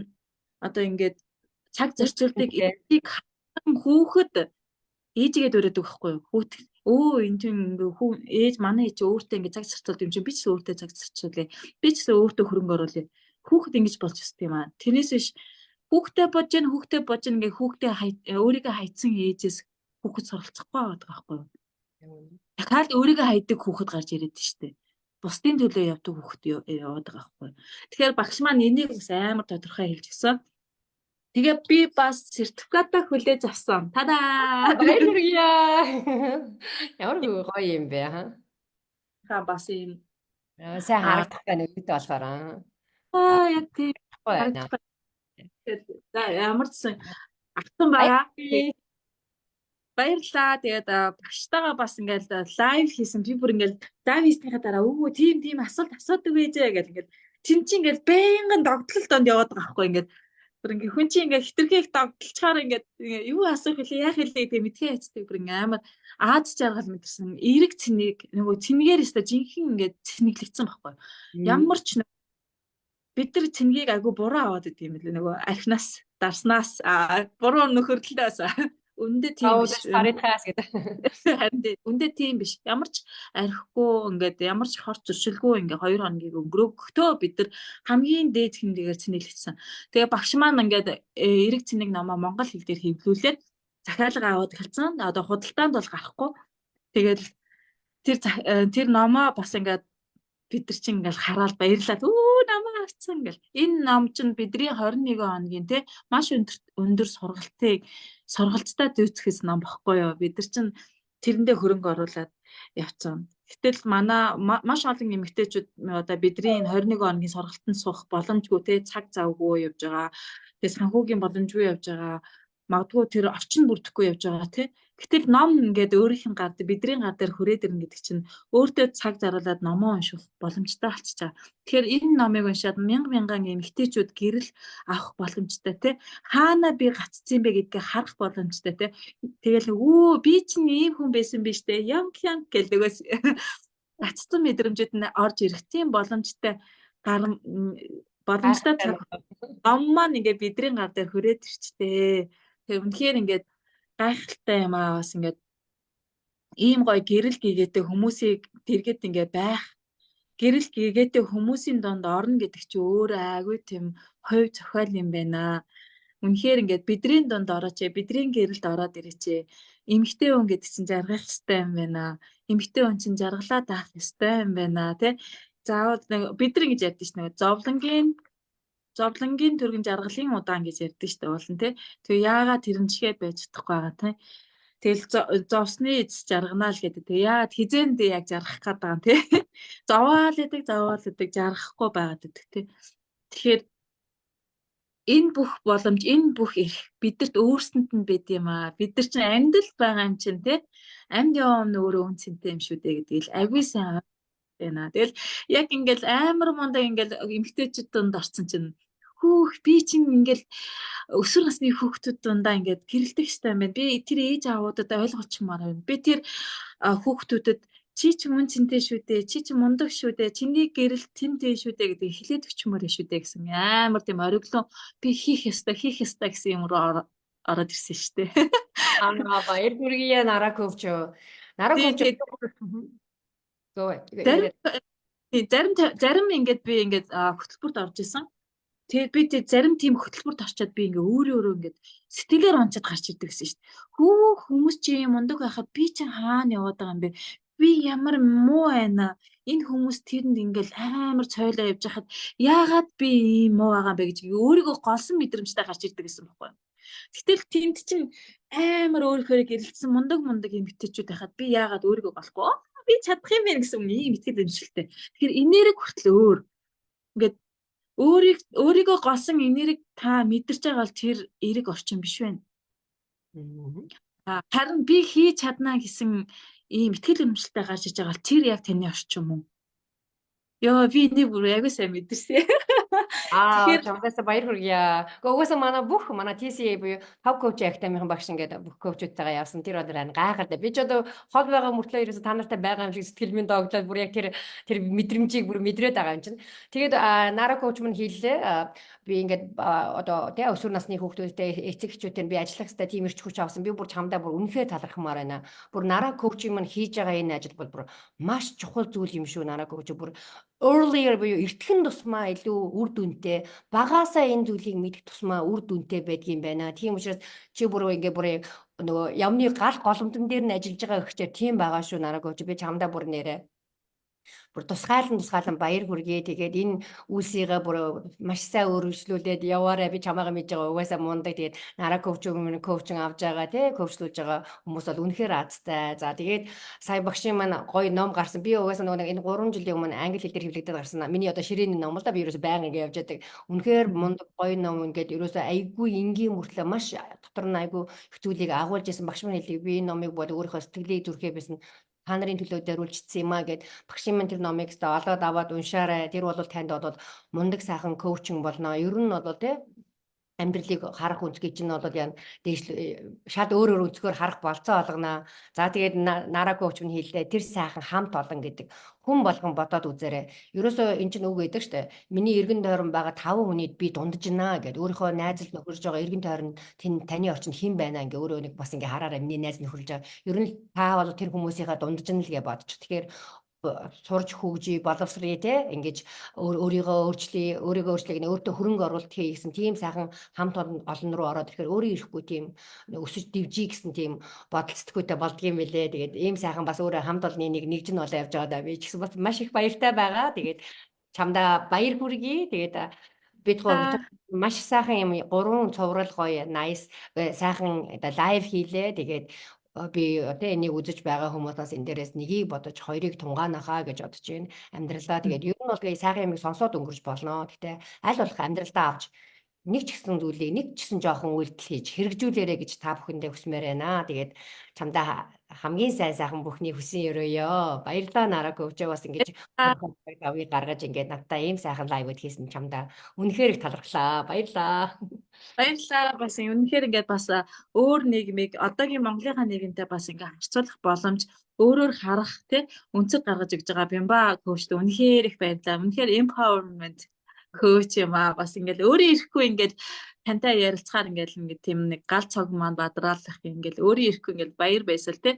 одоо ингээд цаг зарцуулдаг эцгийг хүүхэд ээжигээ дөрөдөг байхгүй юу? Энэ чинь ээж манай ээж өөртөө ингээ цаг зарцуулдаг юм чинь би ч өөртөө цаг зарцуулъя. Би ч өөртөө хөрөнгө оруулъя. Хүүхэд ингэж болж өсдөг юм аа. Тэрнээс биш хүүхдээ бодож ингээ хүүхдээ өөрийгөө хайцсан ээжээс хүүхэд суралцахгүй байгаа байхгүй юу? Дахиад өөрийгөө хайдаг хүүхэд гарч ирээд штэ. Бусдын төлөө явдаг хүүхэд яваад байгаа байхгүй юу? Тэгэхээр багш маань энийг бас амар тодорхой хэлж гисэн. Тэгээ би бас сертификатаа хүлээж авсан. Тадаа! Баярлалаа. Ямар гоё юм бэ хаа? Бас юм. Сайн харагдах байна үүдээ болохоор Яг тийм. За ямар ч автан байгаа. Баярлалаа. Тэгээд багштайгаа бас ингээл лайв хийсэн. Би бүр ингээл лайв хийснийхаа дараа тийм асуудаг байжээ гэл ингээл чин чи ингээл байнгын догтлол донд яваад байгаа байхгүй ингээд бүр ингээ хүн чи ингээ хитрхээ их догтлчаар ингээ юу асуух хэлээ яах хэлээ гэдэг мэдхээ ячдаг бүр ингээ амар Аз жаргал мэдэрсэн эрэг цэнийг нөгөө цэнгээр өстө жинхэнэ ингээ цэнэглэгдсэн байхгүй ямар ч бид нар цэнгийг айгу буруу аваад идэв юм лээ нөгөө архинаас дарснаас буруу нөхөрлөлөөс үндэ тийм биш паритаас гэдэг харин үндэ тийм биш ямар ч архихгүй ингээд ямар ч хорч зөрчилгүй ингээ 2 хоногийг өнгөрөөгтөө бид нар хамгийн дээд хэмжээгээр цэнэглэгдсэн. Тэгээ багш маань ингээд эрэг цэнийг намаа монгол хэл дээр хэвлүүлээд захиалга аваад эхэлсэн. Одоо худалдаанд бол гарахгүй. Тэгээд тэр номоо бас ингээд бид нар чинь ингээл хараад баярлаад намаа авцсан гэл. Энэ ном чинь бидний 21 хоногийн те маш өндөр сургалттай зүйцэхээс ном бохгүй юу. Бид нар чинь тэрэндээ хөрөнгө оруулаад явцсан. Гэтэл манай маш олон эмэгтэйчүүд одоо бидний 21 хоногийн сургалтанд суух боломжгүй те цаг завгүй явж байгаа. Тэгээ санхүүгийн боломжгүй явж байгаа. Магадгүй тэр орчин бүрдэхгүй явж байгаа те. Гэтэл ном ингээд өөрийнх нь гар бидний гар дээр хүрээд ирнэ гэдэг чинь өөртөө цаг зарвалаад номоо унших боломжтой болчихж байгаа. Тэгэхээр энэ номыг уншаад мянган эмэгтэйчүүд гэрэл авах боломжтой тий. Хаана би гаццсан бэ гэдгээ харах боломжтой тий. Тэгэл би чинь ийм хүн байсан биз дээ. Янг гэл нөгөөс гаццсан мэдрэмжүүд нь орж ирэх тийм боломжтой боломжтой цаг ном маань ингээд бидний гар дээр хүрээд ирчтэй. Тэгээ үнэхээр ингээд гайхалтай юм аа бас ингээд ийм гоё гэрэл гээгээтэй хүмүүсийг тэргээд ингээд байх гэрэл гээгээтэй хүмүүсийн донд орно гэдэг чи өөрөө айгүй тийм хувь зохиол юм байна. Үнэхээр ингээд бидний донд орооч бидний гэрэлд ороод ирээч. Эмэгтэй хүн гэдэг чинь жаргах ёстой юм байна. Эмэгтэй хүн чинь жаргалаад авах ёстой юм байна тий. Заавал бид нар ингэж ярьдэн ш нь зовлонгийн төргөн жаргалын удаан гэж ярьдэн штэ уулан тий. Тэгээ яагаад тэрнчгээ байж чадахгүй байгаа тий. Тэгэл зовсны эцэс жарганаа л гэдэг. Тэгээ яагаад хизээнд яг жаргах гээд байгаа юм тий. Зовоол идэг жаргахгүй байгаад идэг тий. Тэгэхээр энэ бүх боломж, энэ бүх эрх бидэрт өөрсөнд нь байд юм аа. Бид нар чинь амьд байгаа юм чинь тий. Амьд явам өөрөө үнцэнтэй юм шүү дээ гэдгийг агүй сайн байна. Тэгэл яг ингээл амар мундаг ингээл эмгтээчүүд донд орсон чинь би чинь ингээл өсвөр насны хүүхдүүд дундаа ингээд гэрэлтэх хэрэгтэй юм байна. Би тэр ээж аавуудад ойлгуулчмаар байна. Би тэр хүүхдүүдэд чи ч мөн цэнтэй шүү дээ. Чи ч мундаг шүү дээ. Чиний гэрэл тэнтэй шүү дээ гэдэг хэлээд өчмөр шүү дээ гэсэн амар тийм ориглон би хийх ёстой гэсэн юм руу ороод ирсэн шүү дээ. Баяр хүргэе Нараа Ковч. Нараа Ковч. Зарим ингээд би ингээд хөтөлбөрт орж исэн. Тэгээд би зарим тийм хөтөлбөрт орчоод би ингээ өөрөө ингээ сэтгэлээр унчаад гарч ирдэг гэсэн шүү дээ. Хүмүүс чи юм мундаг байхад би чинь хаана яваад байгаа юм бэ? Би ямар муу байна. Энэ хүмүүс тэрэнд ингээл амар цойлоо явж хахад яагаад би ийм муу байгаа юм бэ гэж өөрийгөө голсон мэдрэмжтэй гарч ирдэг гэсэн байхгүй юу? Гэтэл тэнд чинь амар өөрөөхөө гэрэлтсэн мундаг эмэгтэйчүүд байхад би яагаад өөрийгөө голохгүй? Би чадах юм байна гэсэн ийм итгэл өншилтэй. Тэгэхээр энерги хүртэл өөр. Ингээд өөрийгөө голсон энерги та мэдэрч байгаа бол тэр эрэг орчин биш байна. Харин би хийж чадна гэсэн ийм итгэл өнөмшлтэй гарч иж байгаа бол тэр яг таны орчин юм уу? Би нэг бүр аягүй сайн мэдэрсэн. Тэгэхээр чамдаас баяр хүргье. Угаасаа манай TCA буюу Top Coach Academy-ийн багш ингээд бүх коучуудтайгаа явсан. Тэр бол гайхалтай. Би ч одоо хол байгаа мөртлөө ерөөсө та нартай байгаа юм шиг сэтгэл минь догтлоод бүр яг тэр мэдрэмжийг бүр мэдрээд байгаа юм чинь. Тэгээд Нараа коуч мань хэллээ. Би ингээд одоо тэ өсвөр насны хүүхдүүдтэй эцэг эхчүүдтэй би ажиллах хэвээр тийм ирч хүч авсан. Би бүр чамдаа бүр үнэхээр талархмаар байна. Бүр Нараа коучинг мань хийж байгаа энэ ажил бол бүр маш чухал зүйл юм шүү. Нараа коуч бүр earlier буюу эртхэн тусмаа илүү үр дүнтэй багаасаа энэ зүйлийг мэдэх тусмаа үр дүнтэй байдгийн байна. Тийм учраас чи бүр нөгөө ямны гал голомтон дээр нь ажиллаж байгаа гэхчээр тийм байгаа шүү Нараа коуч. Би чамдаа бүр нэрээ бүр тусгаалan баяр хүргэе. Тэгээд энэ үйлсийгээ бүр маш сайн өргөжлүүлээд яваарай. Би чамаагаа мэдж байгаа угаасаа мундаг. Тэгээд Нараа коучинг авж байгаа тий коучлуулж байгаа хүмүүс бол үнэхээр азтай. За тэгээд сая багшийн маань гоё ном гарсан. Би угаасаа нөгөө энэ 3 жилийн өмнө англи хэл дээр хэвлэгдээд гарсан. Миний одоо ширээний ном л да би ерөөсөө байнга ингэ явж байдаг. Үнэхээр мундаг гоё ном ингээд ерөөсөө айгүй энгийн мөртлөө маш дотор нь айгүй их зүйлийг агуулж исэн багш маань хэлдэг. Би энэ номыг бол өөрийнхөө сэтгэлийг зүрхээ байсан та нарын төлөө зориулжсэн юм аа гэд багшийн маань тэр номыг олоод аваад уншаарай. Тэр бол танд бол мундаг сайхан коучинг болно. Ер нь бол тий амьдралыг харах үнцгий чинь бол яа шал өөр өнцгөр харах болцоо олгоно. За тэгээд Нараа коуч нь хэллээ тэр сайхан хамт олон гэдэг хүн болгон бодоод үзээрэй. Ерөөсөө эн чинь үг гэдэг штэ. Миний эргэн тойрон байгаа 5 хүнийд би дундажнаа гэд өөрийнхөө найзал нөхөрж байгаа эргэн тойрон таны орчинд хэн байна ингээ өөрөө нэг бас ингээ хараарай миний найз нөхөрж байгаа. Ер нь та бол тэр хүмүүсийнхаа дундажна л гэж бодчих. Тэгэхээр сурж хөгжиж боловсрые те ингэж өөрийгөө өөрчлөе өөртөө хөрөнгө оруулалт хийе гэсэн тийм сайхан хамт олон руу ороод ирэхээр өөрөө ирэхгүй тийм өсөж дивжий гэсэн тийм бодол сэтгүүтэй болдгийм билээ. Тэгээд ийм сайхан бас өөрөө хамт олонны нэгж нь болоо явж байгаа да. Би ч гэсэн бас маш их баяртай байгаа. Тэгээд чамдаа баяр хүргэе. Тэгээд бид маш сайхан юм 3 цуврал гоё nice сайхан лайв хийлээ. Тэгээд би одоо энийг үзэж байгаа хүмүүсээс энэ дээрээс нэгийг бодож хоёрыг тунгаанахаа гэж бодож байна. Амьдралдаа тэгээд ер нь бол сайхан юмыг сонсоод өнгөрч болно. Гэтэ аль болох амьдралдаа авч нэг ч гэсэн зүйлийг нэг ч гэсэн жоохон үйлдэл хийж хэрэгжүүлээрэ гэж та бүхэндээ хүсмээр байна. Тэгээд чамдаа хамгийн сайхан бүхний хүсэн өрөөё. Баярлалаа Нара Ковч бас ингэж давыг гаргаж ингээд надтай ийм сайхан лайвуд хийсэн чамдаа үнэхээр их талархлаа. Баярлалаа. Баярлалаа. Бас үнэхээр ингээд бас өөр нийгмийг одоогийн Монголынхаа нийгэмтэй бас ингээд харьцуулах боломж өөрөөр харах тий үнцэг гаргаж өгж байгаа Бямба коучд үнэхээр их баярлалаа. Үнэхээр empowerment коуч юм аа. Бас ингээд өөрөө ирэхгүй ингээд тантай ярилцахаар ингээд тийм нэг гал цог маань бадраалах ингээд өөрөө ирэхгүй ингээд баяр байсал тий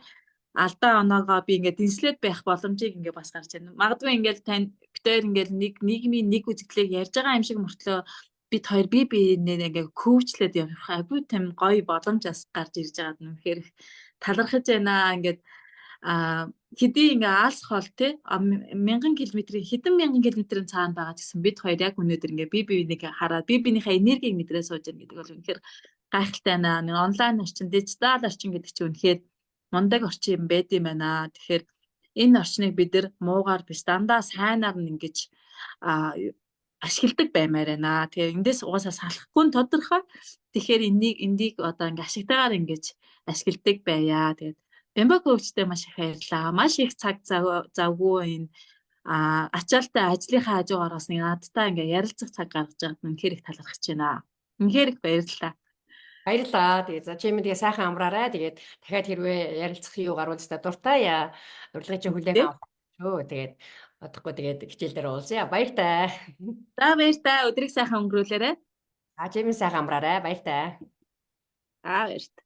алдаа оноогоо би ингээд дэнслээд байх боломжийг ингээд бас гарч байна. Магадгүй ингээд тань битээр ингээд нэг нийгмийн нэг үзэгдлийг ярьж байгаа юм шиг мөртлөө бид хоёр биенээ ингээд коучлээд явах айгүй тийм гоё боломж бас гарч ирж байгаад нь үнэхээр талархаж байна. Ингээд хэдий ингээ аалс хол те хэдэн мянган километрийн цаана байгаа гэсэн бид хоёр яг өнөөдөр ингээ биенийг хараад биенийхээ энергийг мэдрээ сууж байгаа гэдэг бол үнэхээр гайхалтай байна. Нэг онлайн орчин, дижитал орчин гэдэг чинь үнэхээр мундаг орчин юм байд юм байна. Тэгэхээр энэ орчныг бид нар муугаар биш дандаа сайнаар нь ингэж ашигладаг баймаар байна. Тэгээ эндээс угаасаа салахгүй нь тодорхой. Тэгэхээр энийг одоо ингээ ашигтайгаар ингэж ашигладаг байя. Тэгээд Бямба коучтэй маш их баярлалаа. Маш их цаг завгүй энэ ачаалтай ажлынхаа хажуугаараас нэг надтай ингээ ярилцах цаг гаргаж байгаад үнэхээр их талархаж байна. Үнэхээр их баярлалаа. Баярлалаа. Тэгээд за чимээ тэгээ сайхан амраарай. Тэгээд дахиад хэрвээ ярилцах юу гарвал та дуртай урилгын чинь хүлээн авах шүү. Тэгээд бодохгүй тэгээд хичээл дээр уулзъя. Баяртай. За баяртай. Өдрийг сайхан өнгөрүүлээрэй. Чимээ сайхан амраарай. Баяртай. Баяртай.